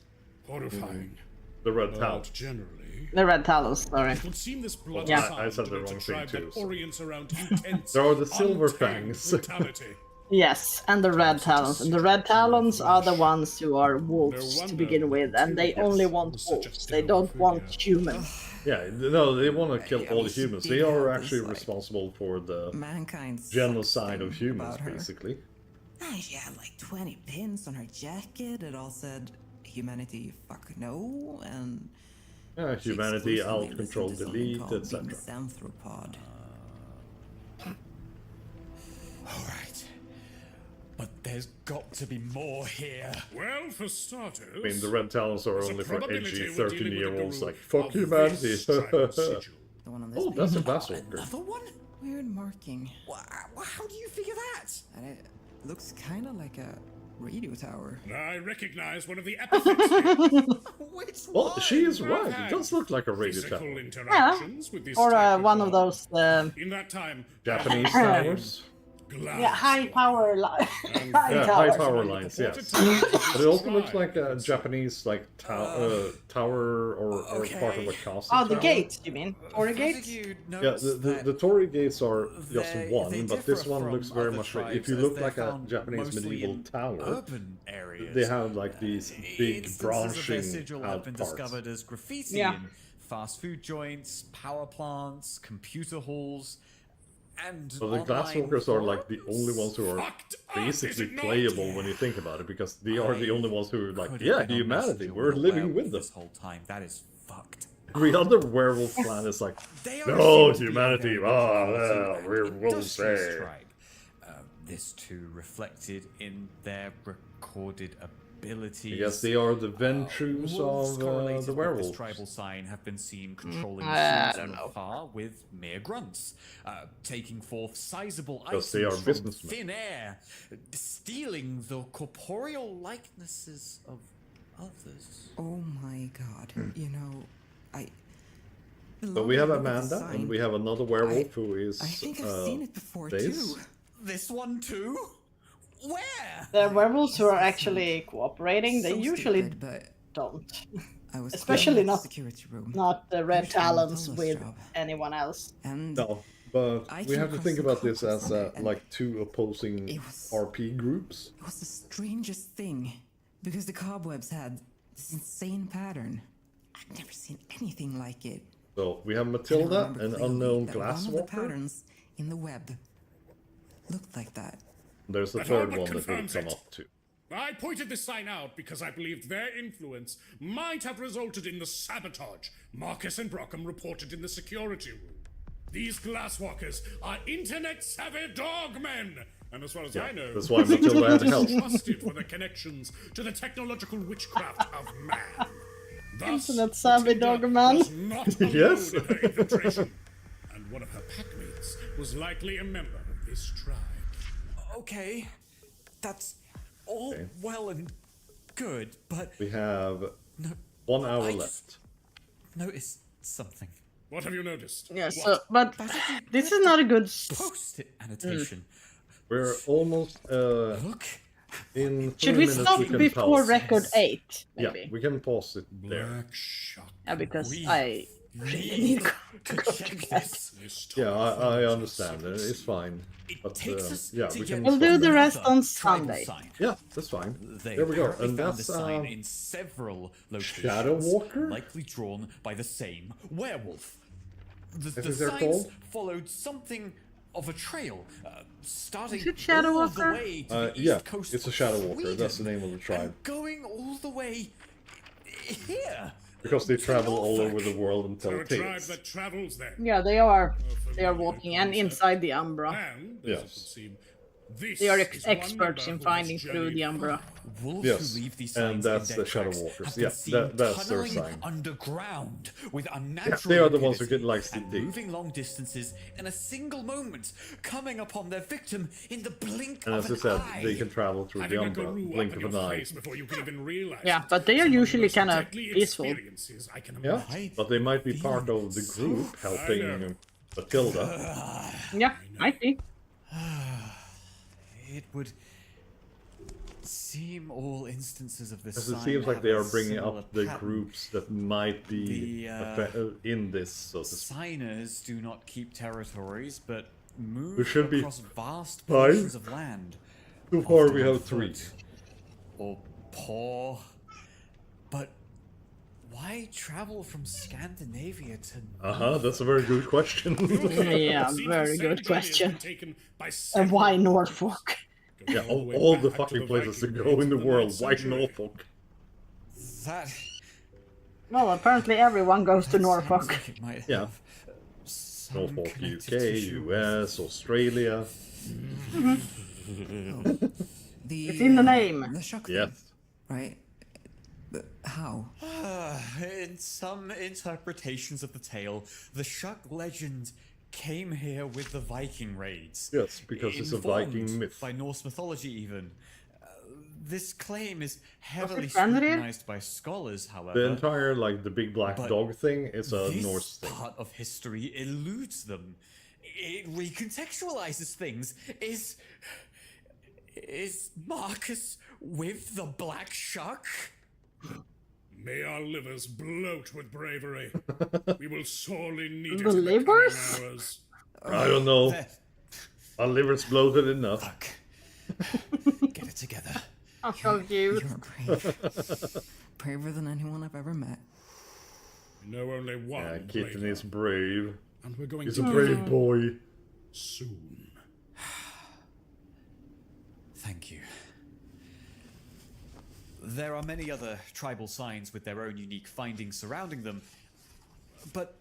Horrifying. The red talons. Generally. The red talons, sorry. It would seem this blood Yeah. I said the wrong thing tribe too. that So. orients around intense, There are the silver untamed fangs. brutality. Yes, and the red talons. And the red talons are the ones who are wolves to begin with, and they only want wolves. They don't want humans. Yeah, no, they want to kill all the humans. They are have actually this, like, responsible for the Mankind's genocide of thing humans, about her. basically. She had like 20 pins on her jacket. It all said humanity fuck no, and Yeah, she humanity, exclusively out control, listened to something delete, called etc. being Xanthropod. Alright. But there's got to be more here. Well, for starters, I mean, the red talons are there's a only for probability edgy we're dealing with a 13-year-olds guru like, fuck of humanity. this tribal sigil. The one on this Oh, page. that's a Glasswalker. Another one? Weird marking. How do you figure that? And it looks kind of like a radio tower. I recognize one of the epithets here. Which Well, one? she is I've right. It had does look like a radio physical tower. interactions with this Or type one of law. those, In that time, Japanese towers. yeah, high power line. High Yeah, tower. high power lines, yes. But it also looks like a Japanese like tower or part of a castle. Oh, the tower. gates, you mean? Or the I think gates? you Yeah, noticed the that Torii gates are just they one, but this differ one from looks very other much like, if tribes you as look they're like a found Japanese mostly medieval in tower, urban areas. they have like these big Instances of their branching sigil out have been parts. discovered as graffiti Yeah. in fast food joints, power plants, computer halls, and So the online Glasswalkers are like the forums? only ones who are Fucked up, basically is it not? playable when you think about it, because they are the only ones who are like, Could have yeah, been on humanity, Messenger we're with a living werewolf with them. this whole time. That is fucked. Every other werewolf clan is like, They no, assumed to be humanity, very well, and we're wolves industrious there. tribe. This too reflected in their recorded abilities. I guess they are the Ventrus Wolves of correlated the with werewolves. this tribal sign have been seen controlling I scenes don't from know. afar with mere grunts, taking forth sizable Because they are items from businessmen. thin air, stealing the corporeal likenesses of others. Oh my god. You know, I. So we have Look at the Amanda, sign. and we have another werewolf who is I think I've seen it before Days. too. This one too? Where? The werewolves who are actually cooperating, they So usually stupid, but don't. I was Especially cleaning the not- security room. Not the red Usually talons Tola's with job. anyone else. And No, but I we came have to across think some about this couples as on it, and like two opposing it was- RP groups. it was the strangest thing because the cobwebs had this insane pattern. I've never seen anything like it. So we have And I Matilda, remember an clearly unknown that one of the Glasswalker. patterns in the web looked like that. There's a That all third but one that will confirms come it. up too. I pointed this sign out because I believed their influence might have resulted in the sabotage Marcus and Brockham reported in the security room. These Glasswalkers are internet-savvy dogmen, and as far as I know, That's why Matilda had help. trusted for their connections to the technological witchcraft of man. Thus, Internet-savvy Matilda dogman. was not alone Yes. in her infiltration, and one of her packmates was likely a member of this tribe. Okay, that's all Okay. well and good, but We have no, 1 hour I left. just noticed something. What have you noticed? Yeah, so, but this is not a good... Post-it annotation. We're almost Look, in 3 Should we minutes. stop We can before pause. record 8, Yeah, maybe? we can pause it there. Black shock. Yeah, because We I really need to check this. This Yeah, I top understand. It's fine. It But takes us yeah, to we get can. We'll do the another rest on tribal Sunday. sign. Yeah, that's fine. They There we go. apparently And found that's the sign in several locations, Shadow Walker? likely drawn by the same werewolf. The Is they're signs called? followed something of a trail, starting Is it Shadow all the Walker? way to the yeah, east coast it's a of Shadow Walker. That's the Sweden, name of the tribe. and going all the way here. Because they to travel all Norfolk. over the world and tell They're a tribe tales. that travels then. Yeah, they are walking, and inside the Umbra. And, as it would Yes. seem, This They are is one experts member in who finding has through the journeyed Umbra. Wolves Yes, who leave these and signs in that's dead the Shadow tracks Walkers. have been Yeah, seen that's their tunneling sign. underground with unnatural Yeah, they are the ones who rapidity can like and dig. moving long distances in a single moment, coming upon their victim in the blink And of as I an said, eye. they can travel through Having the a Umbra, guru blink up of in an your eye. face before you can even realize Yeah, it. but they are Some of the usually most kind of deadly peaceful. experiences I can Yeah, imagine. but they might be feel part of the so group I know. helping Matilda. Yeah, might be. It would seem all instances of this As it sign seems like have they a are bringing similar up the pattern. groups that might be in this, so to speak. Signers do not keep territories, but There move should be across vast 5. portions of land. So far often we on have 3. foot or paw. But why travel from Scandinavia to That's a very good question. Yeah, Seems the very same good journey has been question. taken by And several why others. Norfolk? Going Yeah, all the way all the back fucking the places to Viking go in the days of world. 9th Why century. Norfolk? that? Well, apparently everyone goes to That sounds Norfolk. like it might Yeah. have some Norfolk, connective UK, tissue with US, Australia. The, It's in the name. The shock thing, Yes. right? But how? In some interpretations of the tale, the Shuk legend came here with the Viking raids. Yes, because it's a Viking informed myth. by Norse mythology even. This claim is heavily Fenrir? scrutinized by scholars, however. The entire, like, the big black But dog thing is a this Norse thing. part of history eludes them. It recontextualizes things. Is Marcus with the Black Shuck? May our livers bloat with bravery. We will sorely need it The in the coming livers? hours. I don't know. There- Our liver's bloated enough. Fuck. Get it together. I'm so cute. You're brave. Braver than anyone I've ever met. We know only one Yeah, Kitten braver, is brave. and we're going He's to a get brave him boy. soon. Thank you. There are many other tribal signs with their own unique findings surrounding them, but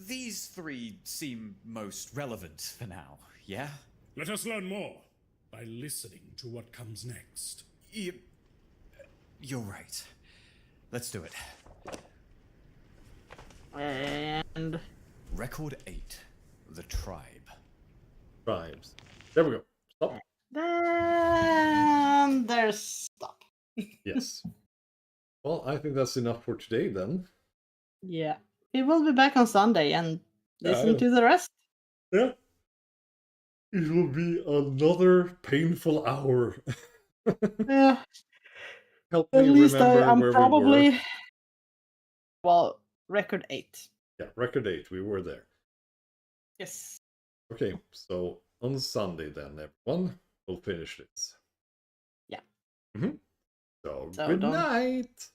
these 3 seem most relevant for now, yeah? Let us learn more by listening to what comes next. You're right. Let's do it. And Record 8. The Tribe. Tribes. There we go. Stop. then there's stop. Yes. Well, I think that's enough for today then. Yeah. We will be back on Sunday and listen to the rest. Yeah. It will be another painful hour. Yeah. Help At me least remember I'm where we probably. were. Well, record 8. Yeah, record 8. We were there. Yes. Okay, so on Sunday then, everyone, we'll finish this. Yeah. So So good don't- night.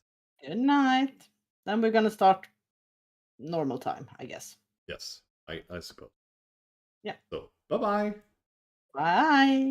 Good night. Then we're gonna start normal time, I guess. Yes, I suppose. Yeah. So bye-bye. Bye.